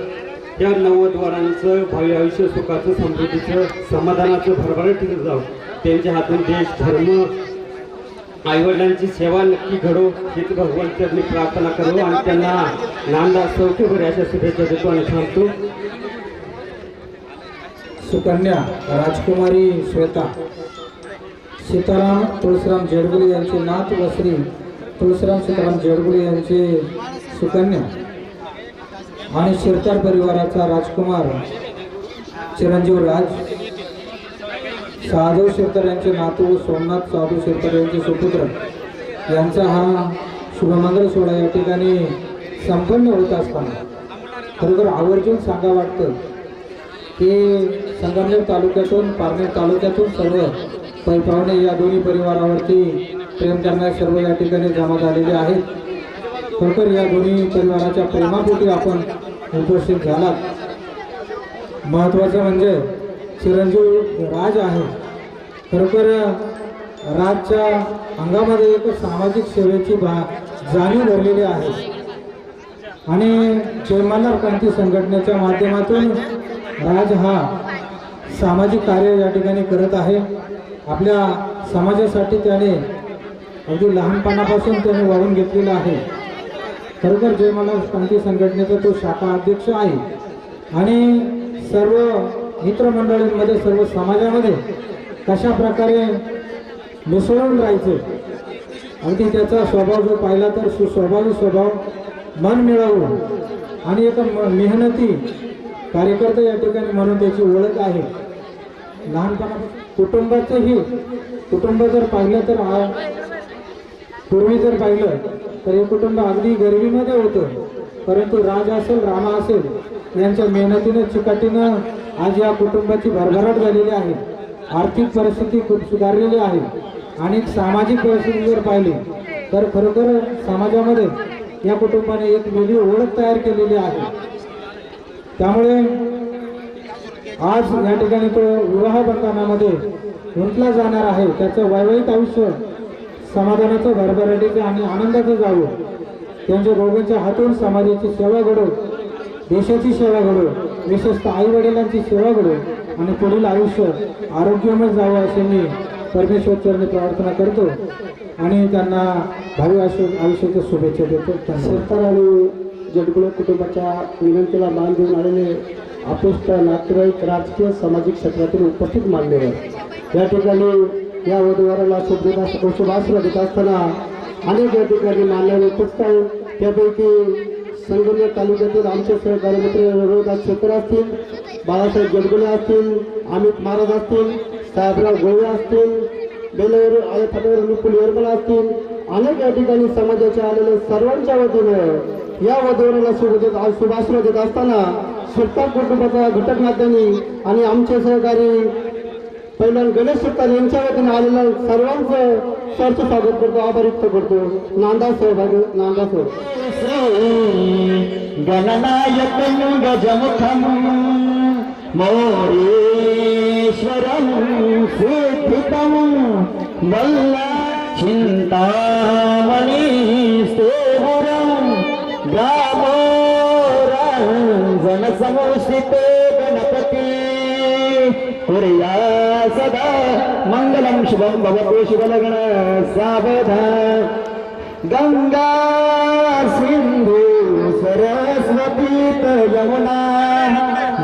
या नववधूवरांचं भावी आयुष्य सुखाचं, समृद्धीचं, समाधानाचं, भरभराटीचं जावं, त्यांच्या हातून देश, धर्म, आईवडिलांची सेवा नक्की घडो हीच भगवंतांनी प्रार्थना करू आणि त्यांना नांदा सौख्य भरे अशा शुभेच्छा देतो आणि थांबतो. सुकन्या राजकुमारी श्वेता सीताराम तुळशीराम जेडगुले यांचे नात व श्री तुळशीराम सीताराम जेडगुले यांचे सुकन्या आणि शिरतार परिवाराचा राजकुमार चिरंजीव राज, साधू शिरतार यांचे नातू सोमनाथ साधू शिरतार यांचे सुपुत्र यांचा हा शुभमंगल सोहळा या ठिकाणी संपन्न होत असताना खरोखर आवर्जून सांगा वाटतं की संगमनेर तालुक्यातून, पारनेर तालुक्यातून सर्व पैपावणे या दोन्ही परिवारावरती प्रेम करणारे सर्व या ठिकाणी जमा झालेले आहेत. खरोखर या दोन्ही परिवाराच्या प्रेमापोटी आपण उपस्थित झालात. महत्त्वाचं म्हणजे चिरंजीव राज आहे. खरोखर राजच्या अंगामध्ये एक सामाजिक सेवेची जाणीव भरलेली आहे आणि जय मल्हार क्रांती संघटनेच्या माध्यमातून राज हा सामाजिक कार्य या ठिकाणी करत आहे. आपल्या समाजासाठी त्याने अगदी लहानपणापासून त्याने वाढून घेतलेलं आहे. खरोखर जयमाला क्रांती संघटनेचा तो शाखा अध्यक्ष आहे आणि सर्व मित्रमंडळींमध्ये सर्व समाजामध्ये कशा प्रकारे मिसळून राहायचं, अगदी त्याचा स्वभाव जो पाहिला तर सुस्वभावी स्वभाव, मन मिळवून आणि एक मेहनती कार्यकर्ता या ठिकाणी म्हणून त्याची ओळख आहे. लहानपणापासून कुटुंब जर पाहिलं तर पूर्वी जर पाहिलं तर हे कुटुंब अगदी गरिबीमध्ये होतं, परंतु राज असेल रामा असेल यांच्या मेहनतीनं चिकाटीनं आज या कुटुंबाची भरभराट झालेली आहे. आर्थिक परिस्थिती खूप सुधारलेली आहे आणि सामाजिक परिस्थिती जर पाहिली तर खरोखर समाजामध्ये या कुटुंबाने एक वेगळी ओळख तयार केलेली आहे. त्यामुळे आज या ठिकाणी तो विवाह बंधनामध्ये गुंतला जाणार आहे. त्याचं वैवाहिक आयुष्य समाधानाचं, भरभराटीचं आणि आनंदाचं जावं. त्यांच्या दोघांच्या हातून समाजाची सेवा घडो, देशाची सेवा घडो, विशेषतः आई वडिलांची सेवा घडो आणि पुढील आयुष्य आरोग्यमय जावं असे मी परमेश्वरचरणी प्रार्थना करतो आणि त्यांना भावी आयुष्याच्या शुभेच्छा देतो. सरकार आणि जडगुळे कुटुंबाच्या विनंतीला मान देऊन आलेले आपुष्ट नातेवाईक, राजकीय सामाजिक क्षेत्रातील उपस्थित मान्यवर या ठिकाणी या वधूवराला शुभाश्रय देत असताना अनेक या ठिकाणी मान्यवर उपस्थित आहेत. त्यापैकी संगमनेर तालुक्यातील आमचे सहकारी मित्र रोहिदास शेखर असतील, बाळासाहेब जडगुळे असतील, अमित महाराज असतील, साहेबराव गोळे असतील, बेलेवर फतेवर निपुल यरमल असतील, अनेक या ठिकाणी समाजाचे आलेले सर्वांच्या वतीनं या वधूवराला शुभाश्रय देत असताना शिरतार कुटुंबाचा घटक नात्यांनी आणि आमचे सहकारी पहिल्यान गणेश शिरतार यांच्या वतीने आलेल्या सर्वांचं सरचं स्वागत करतो, आभार व्यक्त करतो. नांदा सहभागी नांदा गणनायकं गजमुखं मोरेश्वरं सिद्धितं वल्ला चिन्तामणि सेवरं ग्रामोरञ्जनसमुषिते गणपति कुर्या सदा मङ्गलं शुभं भवतु शुभलग्न सावधान. गंगा सिंधु सरस्वती यमुना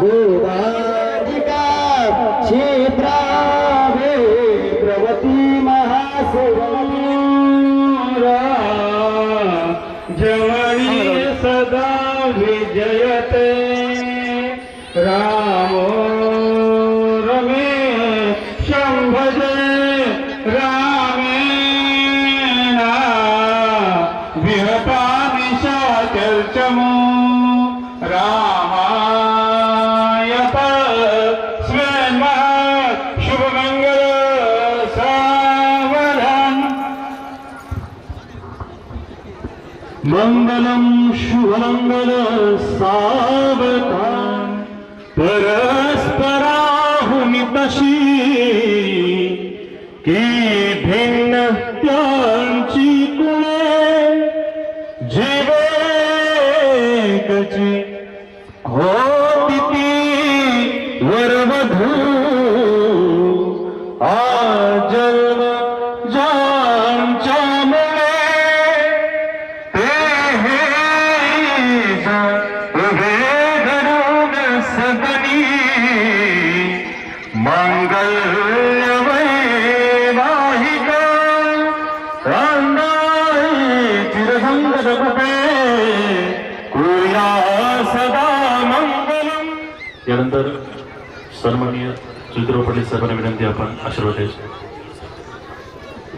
गोदावरिका क्षिप्रा वेत्रवती महासुरा जवळी सदा विजयते रामो रमे शंभजे रामेणा विहतानिशाचर्चमो रामायत स्वयं शुभमंगल सावधान. मंगलम शुभमंगल सावधान. परस्पराहुमितशी की भिन्न त्यांची कुळे जीवेकची होती ती वरवधू आजन्म ज्यांच्या मुळे ते हे उभे धरून सदनी मंगल वैवाहिक चिरसंगत कृपे कुर्या सदा मंगलम. यानंतर सन्माननीय ज्योतिराव पाटील साहेबांना विनंती आपण आशीर्वाद द्यायचे.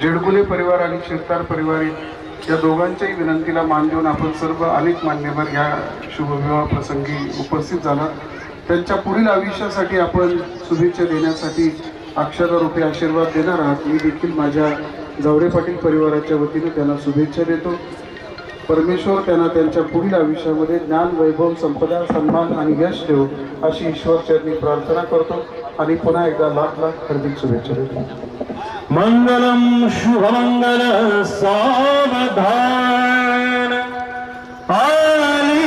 जेडगुले परिवार आणि शिरतार परिवार या दोघांच्याही विनंतीला मान देऊन आपण सर्व अनेक मान्यवर या शुभविवाह प्रसंगी उपस्थित झाला. त्यांच्या पुढील आयुष्यासाठी आपण शुभेच्छा देण्यासाठी अक्षरारूपी आशीर्वाद देणार आहात. मी देखील माझ्या जावरे पाटील परिवाराच्या वतीने त्यांना शुभेच्छा देतो. परमेश्वर त्यांना त्यांच्या पुढील आयुष्यामध्ये ज्ञान, वैभव, संपदा, सन्मान आणि यश देव अशी ईश्वरचरणी प्रार्थना करतो आणि पुन्हा एकदा लाख लाख हार्दिक शुभेच्छा देतो. मंगलम शुभमंगल सावधान. आली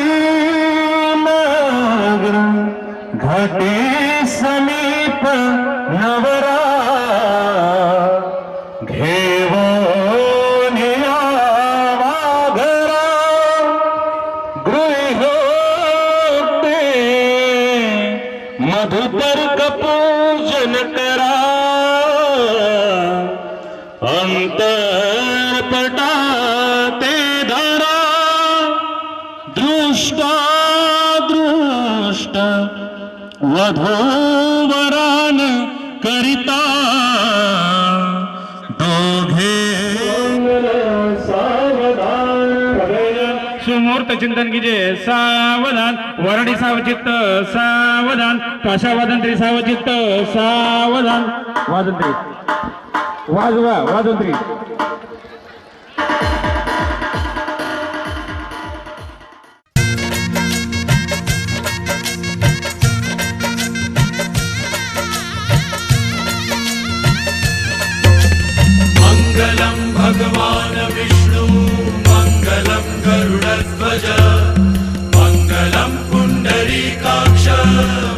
मग्न घटे समीप नवरा घेवून यावा घरा दृष्ट वधूवरान करिता दोघे सुमूर्त चिंतन कीजिए. सावधान. वरडी सावचित्त सावधान. काशा वादंत्री सावचित्त सावधान. वादंत्री वाजवा वादंत्री. मङ्गलं भगवान् विष्णु मङ्गलं गरुडध्वज मङ्गलं पुण्डरीकाक्ष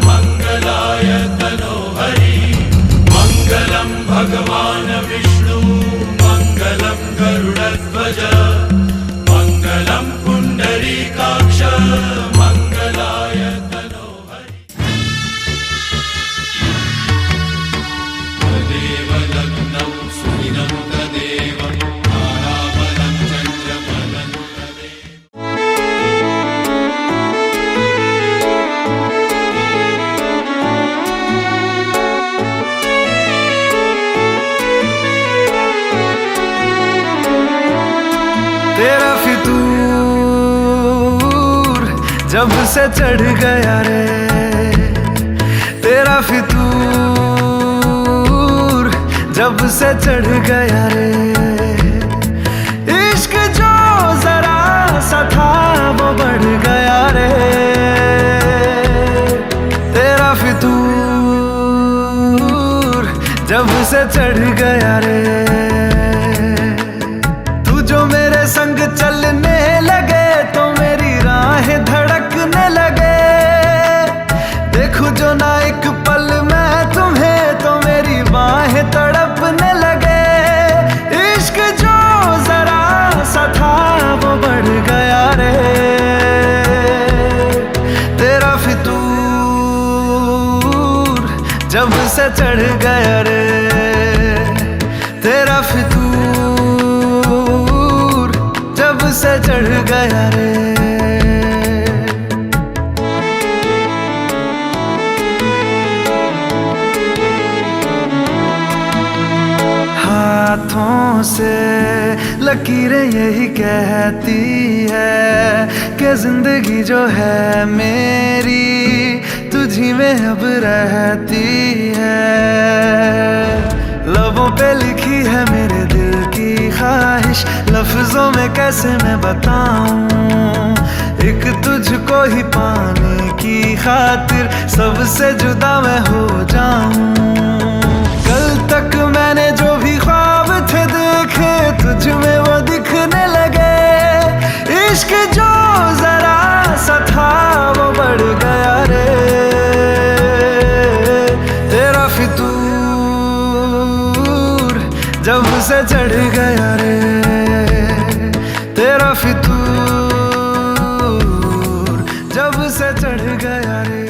मङ्गलाय तनोहरि मङ्गलं भगवान् विष्णु मङ्गलं गरुडध्वज मङ्गलं पुण्डरीकाक्ष मङ्गलाय तनोहरि देवलग्नौ सुदिनं तदेवं ताराबलं चन्द्रबलं तेरा फितूर जब से चढ़ गया रे, तेरा फितूर जब से चढ़ गया रे, इश्क जो जरा सा था वो बढ़ गया रे, तेरा फितूर जब से चढ़ गया रे, तू जो मेरे संग चलने लगे तो मेरी राहें धड़कने लगे, देखूं जो ना एक पल मैं तुम्हें तो मेरी बाहें तड़पने लगे, इश्क जो जरा सा था वो बढ़ गया रे, तेरा फितूर जब से चढ़ गया रे, तेरा फितूर जब से चढ़ गया रे। हाथों से लकीरें यही कहती है कि जिंदगी जो है मेरी तुझी में अब रहती है, लबों पे लिखी है मेरे दिल की ख्वाहिश, लफ्जों में कैसे मैं बताऊं, एक तुझको ही पाने की खातिर सबसे जुदा मैं हो जाऊं, कल तक मैंने जो भी ख्वाब थे देखे तुझ में वो दिखने लगे, इश्क जो जरा सा था वो बढ़ गया रे, तेरा फितूर जब से चढ़ गया रे, तेरा फितूर जब से चढ़ गया रे।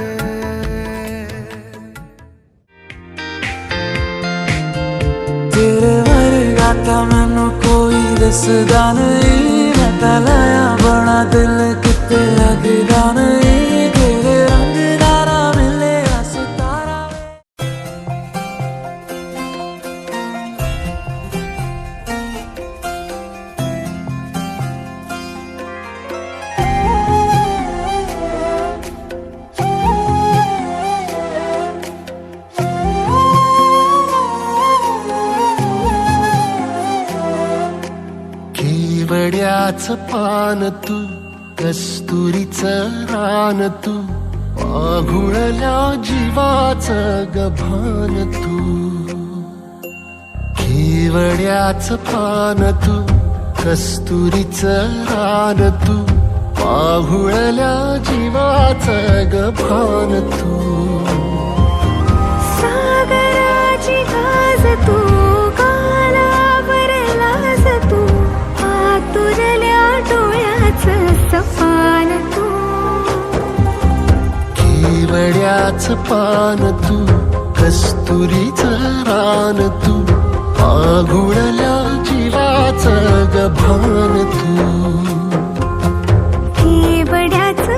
तेरे वर्गा था मैनू कोई दसदा नहीं, मैं तलाया बड़ा दिल किते लगदा नहीं, तेरे रंग दारा मिले सितारा। केवड्याच पान तू कस्तुरीचं रान तू, पाघुळल्या जीवाचं गभान तू, केवड्याच पान तू कस्तुरीचं रान तू, पाघुळल्या जीवाचं गभान तू, सागराची गाज तू कालावर लाज तू, तुझल्या डोळ्याचं सपान तू, केवड्याच पान तू कस्तुरीचं रान तू, पाघुळल्या जीवाचं गभान तू, केवड्याचं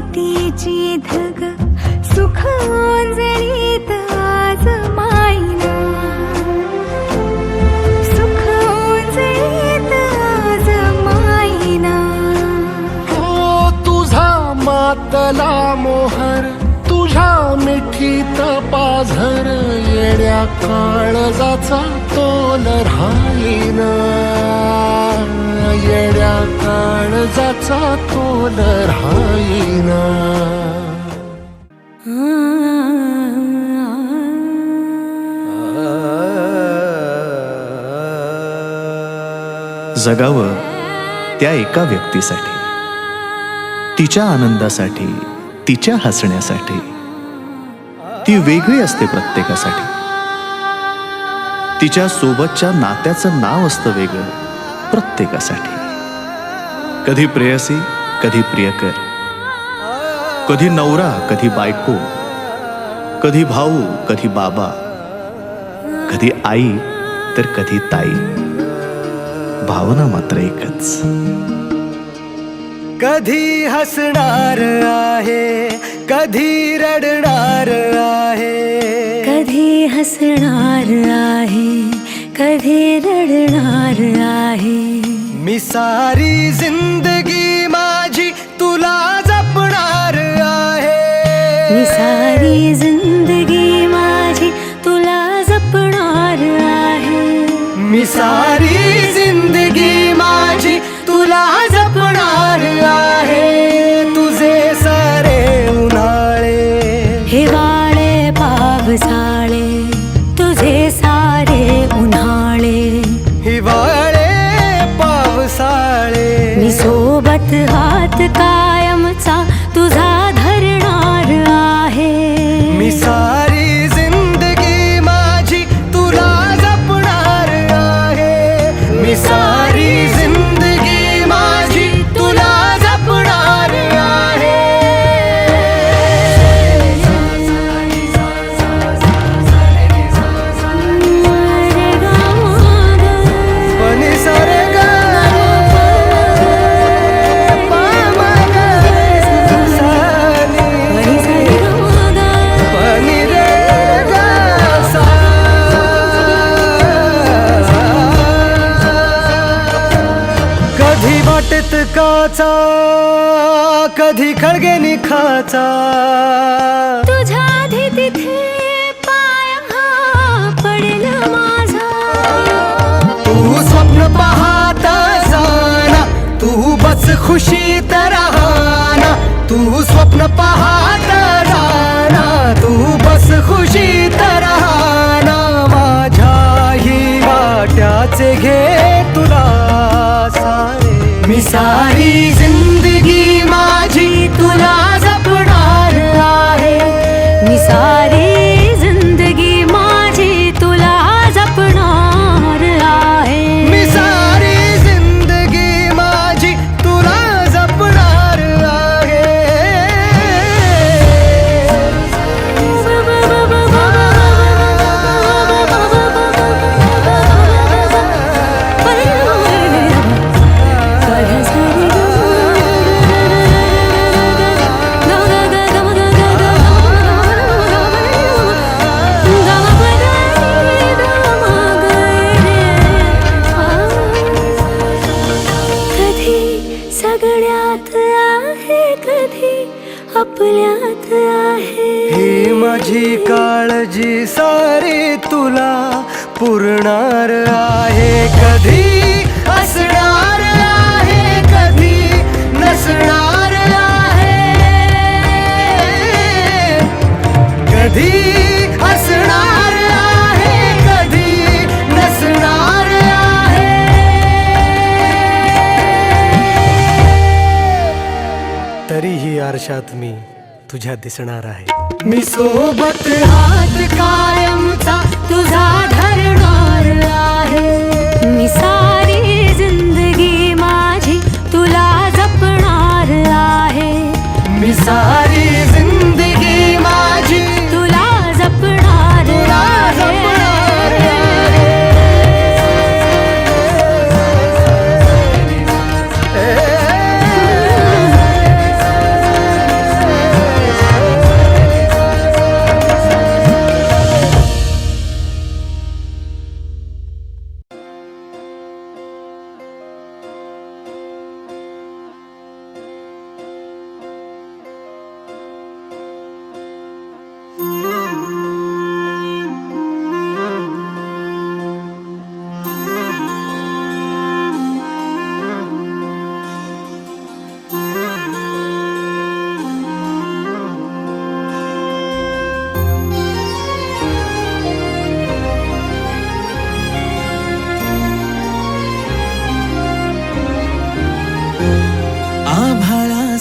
मातीची धग सुख ओंजळीत आज माईना सुख ओंजळीत आज माईना हो तुझा मातला मोहर तुझ्या मिठीत पाझर येड्या काळजाचा तोल राहीना येड्या काळजाचा तोल राहीना जगावं त्या एका व्यक्तीसाठी, तिच्या आनंदासाठी, तिच्या हसण्यासाठी. ती वेगळी असते प्रत्येकासाठी. तिच्या सोबतच्या नात्याचं नाव असतं वेगळं प्रत्येकासाठी. कधी प्रेयसी, कधी प्रियकर, कधी नवरा, कधी बायको, कधी भाऊ, कधी बाबा, कधी आई तर कधी ताई. भावना मात्र एकच. कधी हसणार आहे, कधी रडणार आहे, कधी हसणार आहे, कधी रडणार आहे. मी सारी जिंदगी माझी तुला जपणार आहे. मी सारी जिंदगी माझी तुला जपणार आहे. मी सारी जिंदगी माझी तुला जपणार आहे. तुझे सारे उन्हाळे हिवाळे पावसाळे तुझे सारे उन्हाळे हिवाळे पावसाळे मी सोबत हात कायमचा तुझा धरणार आहे. मी सारी जिंदगी माझी तुला जपणार आहे. मी सारी जिंदगी माझी तुला जपणार आहे. पनी सारे गा पनी रे गा सा. कधी वाटेत काचा, कधी खळगे निखाचा. तुझ्या आधी तिथे पाय हा पडला माझा. तू स्वप्न पाहत जाना, तू बस खुशीत राहना. तू स्वप्न पाहत जाना, तू बस खुशीत राहना. माझ्याही वाट्याचे घे तुला सारे. मी सारी जिंदगी माझी तुला जपणार आहे. मी सारी जिंदगी माझी तुला जपणार आहे. मी सारी जिंदगी माझी तुला जपणार आहे. कधी सगळ्यात आहे, कधी आपल्यात आहे. ही माझी काळजी सारी तुला पुरणार आहे. कधी असणार आहे, कधी नसणार आहे. कधी असणार आहे, कधी नसणार आहे. तरीही आरशात मी तुझ्या दिसणार आहे. मी सोबत हात कायमचा तुझा धरणार आहे. मी सारी जिंदगी माझी तुला जपणार आहे. मी सारी जिंदगी माझी तुला जपणार आहे.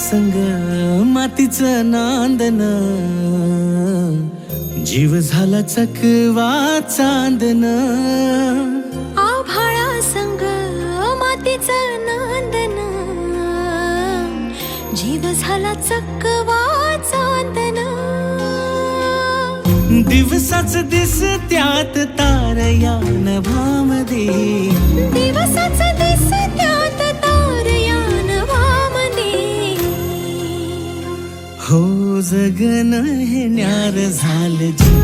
संग मातीचं नांदन, जीव झाला चकवा चांदन. आभाळा संग मातीचं नांदन, जीव झाला चकवा चांदन. दिवसाच दिसत्यात तारया नभामध्ये, दिवसाच दिसत्यात तारया नभामध्ये. हो जगन हे न्यार झालं जी,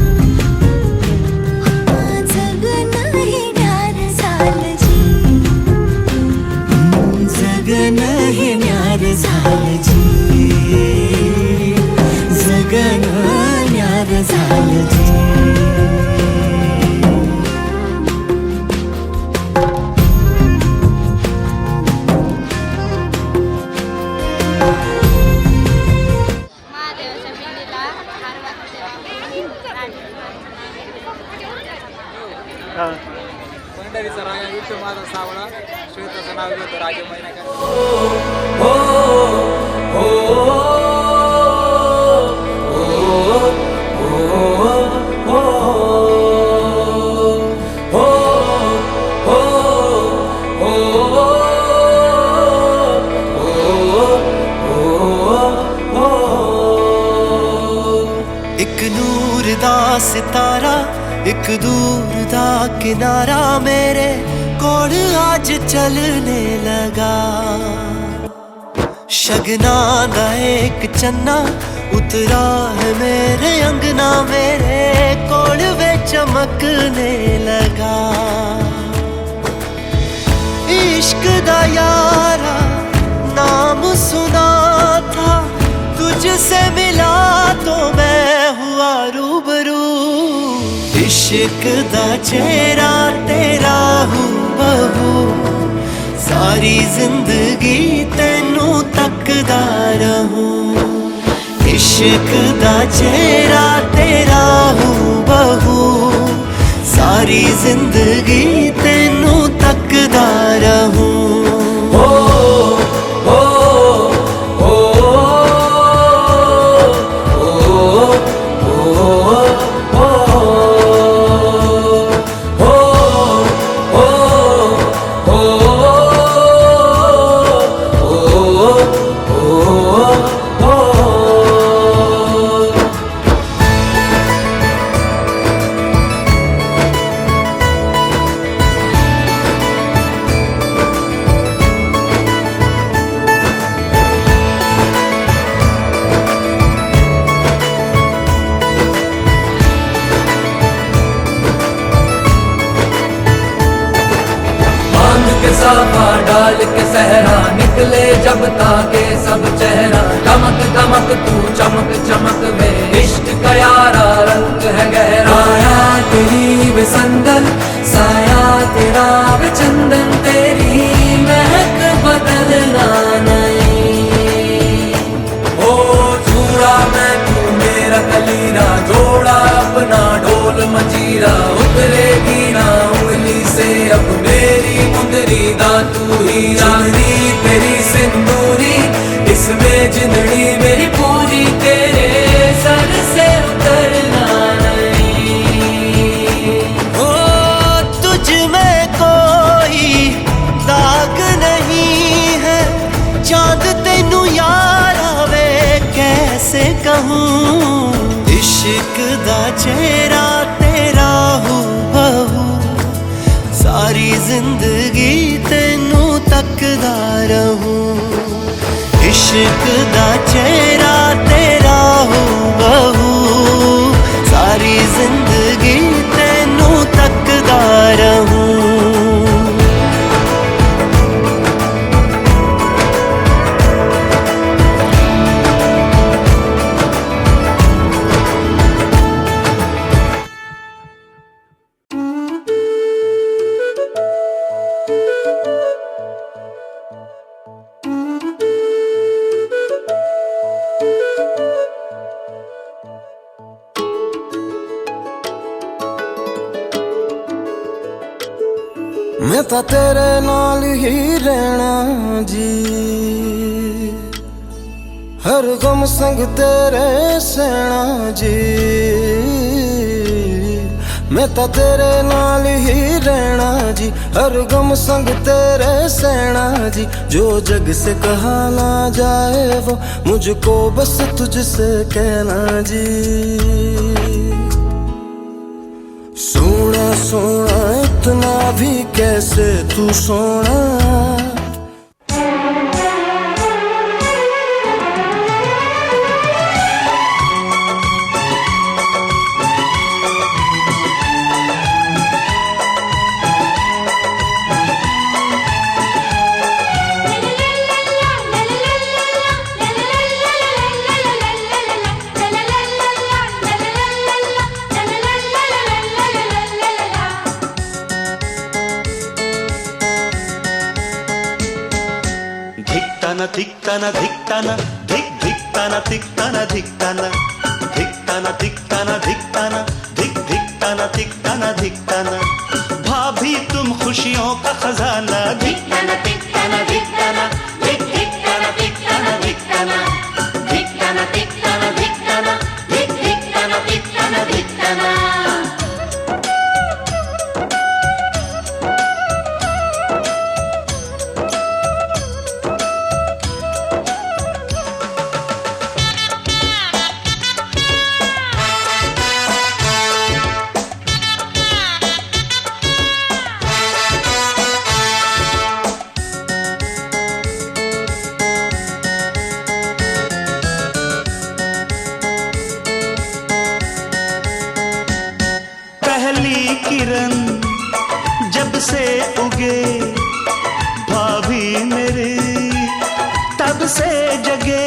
जगन हे न्यार झालं जी, जगन हे न्यार झालं जी, जगन न्यार झालं जी. पंढरीचा राजा विठ्ठल माझा सावळा, श्वेताचं नाव घेतो राजे महिना. एक नूर दा सितारा, एक दूर दा किनारा, मेरे कोल आज चलने लगा. शगना दा एक चन्ना उतरा है मेरे अंगना, मेरे कोल वे चमकने लगा. इश्क दा यारा नाम सुना था, तुझसे मिला तो मैं हुआ रूबरू. इश्क दा चेहरा तेरा हूबहू, सारी जिंदगी तेनू तकदा रहूं. इश्क दा चेहरा तेरा हूबहू, सारी जिंदगी तेनू तकदा रहूं. साफा डाल के सहरा निकले जब ताके सब चेहरा. दमक दमक तू चमक चमक में इश्क का यारा रंग है गहरा. आया तेरी वे संदल, साया तेरा वे चंदन, तेरी महक बदलना नहीं. ओ चूड़ा मैं तू मेरा कलीरा, जोड़ा अपना ढोल मजीरा. उतरेगी ना उंगली से अब मेरी मुंदरी दा तू ही रानी, तेरी सिंदूरी इसमें जिंदड़ी मेरी पूरी. तेरे सर से उतरना नहीं. ओ तुझ में कोई दाग नहीं है, चांद तेनू यारा वे कैसे कहूँ. इश्क दा चेहरा तेरा हूबहू, सारी जिंदगी तेनू तकदा रहूं. इश्क दा चेहरा तेरा हूबहू, सारी जिंदगी तेनू तकदा रहूं. मैं तो तेरे नाल ही रहना जी, हर गम संग तेरे सैना जी मैं तो तेरे नाल ही रहना जी हर गम संग तेरे सैना जी जो जग से कहा ना जाए वो मुझको बस तुझसे कहना जी सोना सोना इतना भी कैसे तू सोना धिक्ताना धिक्ताना धिक धिक्ताना धिक्ताना धिक्ताना धिक्ताना धिक्ताना धिक्ताना धिक धिक्ताना धिक्ताना धिक्ताना भाभी तुम खुशियों का खजाना धिक्ताना धिक्ताना धिक्ताना धिक धिक्ताना धिक्ताना धिक्ताना धिक्ताना धिक्ताना धिक्ताना धिक धिक्ताना धिक्ताना धिक्ताना किरण जब से उगे भाभी मेरी तब से जगे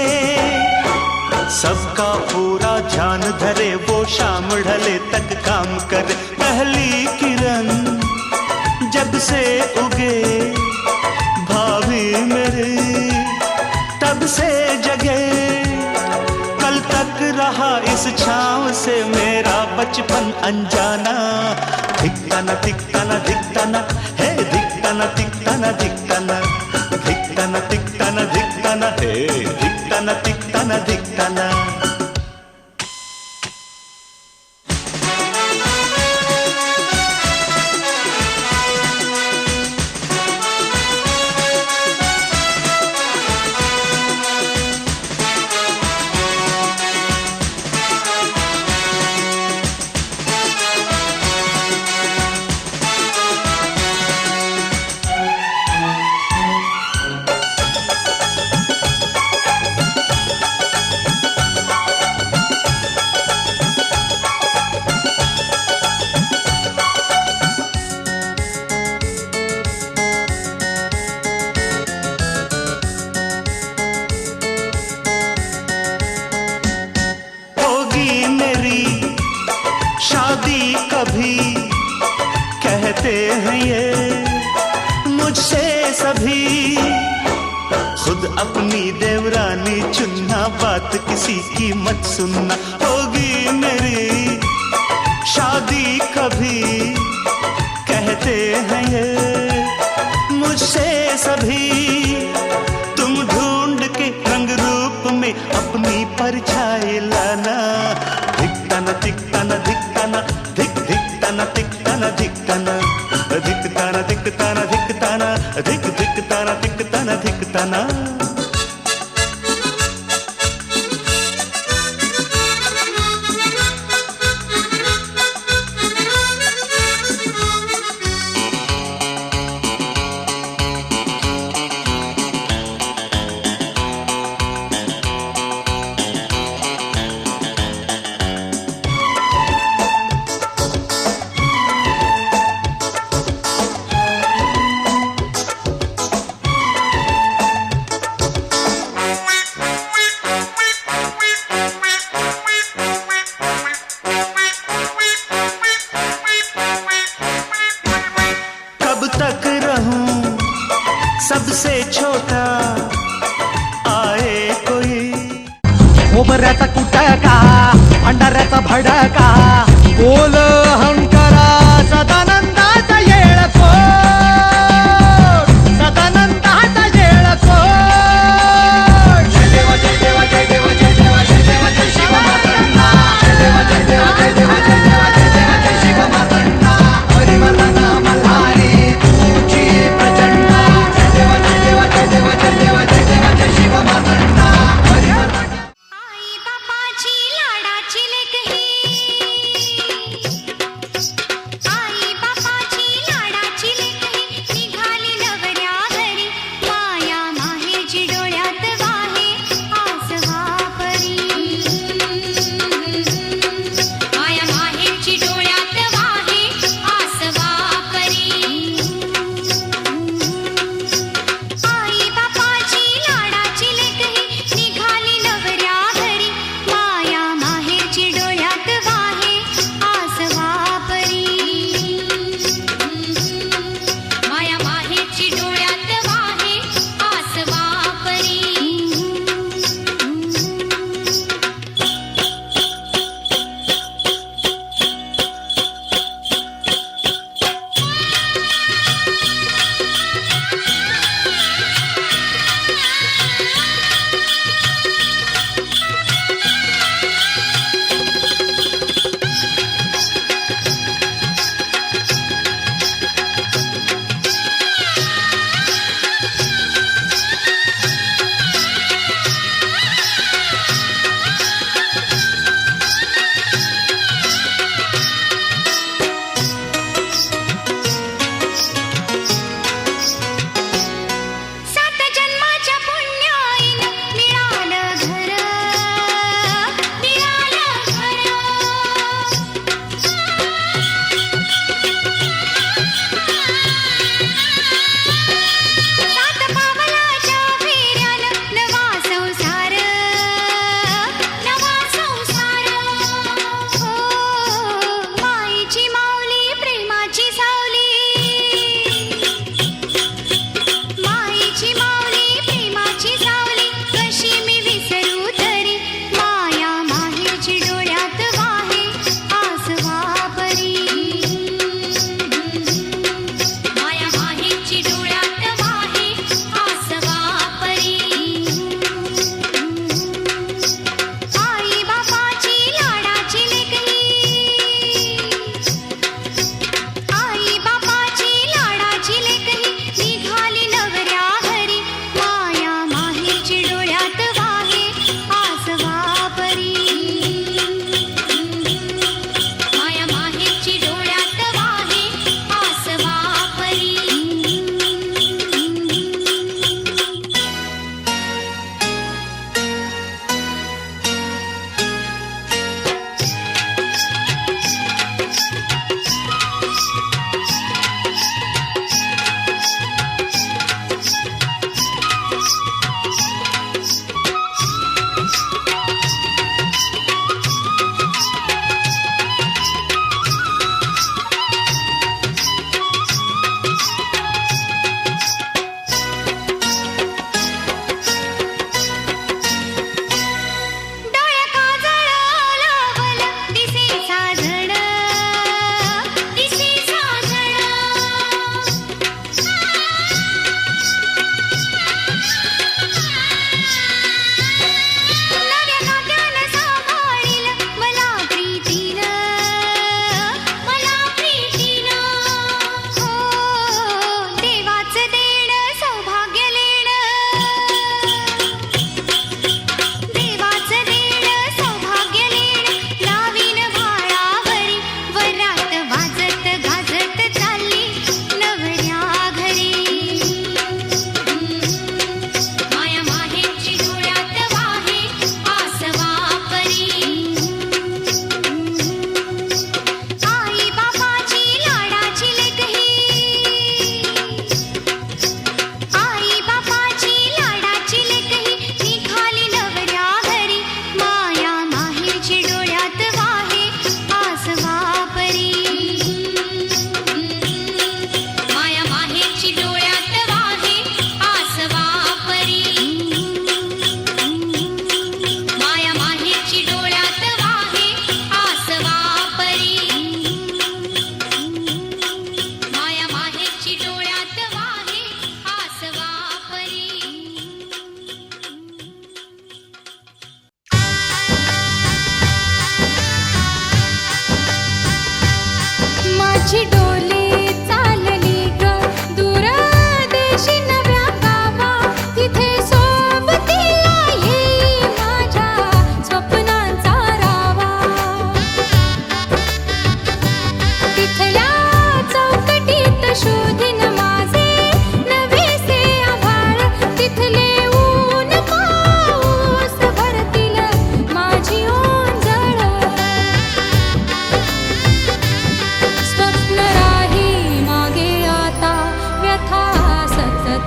सबका पूरा ध्यान धरे वो शाम ढले तक काम करे पहली किरण जब से उगे भाभी मेरी तब से जगे कल तक रहा इस छांव से मेरा बचपन अनजाना धिक्ताना धिक्ताना धिक्ताना हे धिक्ताना धिक्ताना धिक्ताना धिक्ताना धिक्ताना धिक्ताना हे धिक्ताना धिक्ताना धिक्ताना शादी कभी कहते हैं ये मुझसे सभी खुद अपनी देवरानी चुनना बात किसी की मत सुनना होगी मेरी शादी कभी कहते हैं ये मुझसे सभी तुम ढूंढ के रंग रूप में अपनी परछाई लाना धिक्ताना धिक्ताना धिक्ताना धिक धिक्ताना धिक्ताना धिक्ताना धिक्ताना धिक्ताना धिक्ताना धिक धिक्ताना धिक्ताना धिक्ताना सबसे छोटा आए कोई खोबऱ्याचा कुटका भंडाऱ्याचा भडका बोल हंकारा सदानंदाचा येळको सदानंदाचा येळको जय देवा जय देवा जय देवा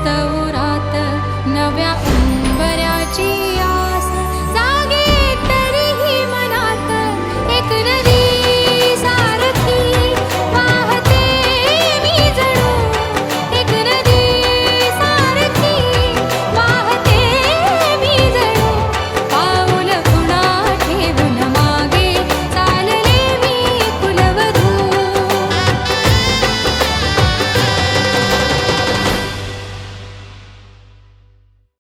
मस्त उरात नव्या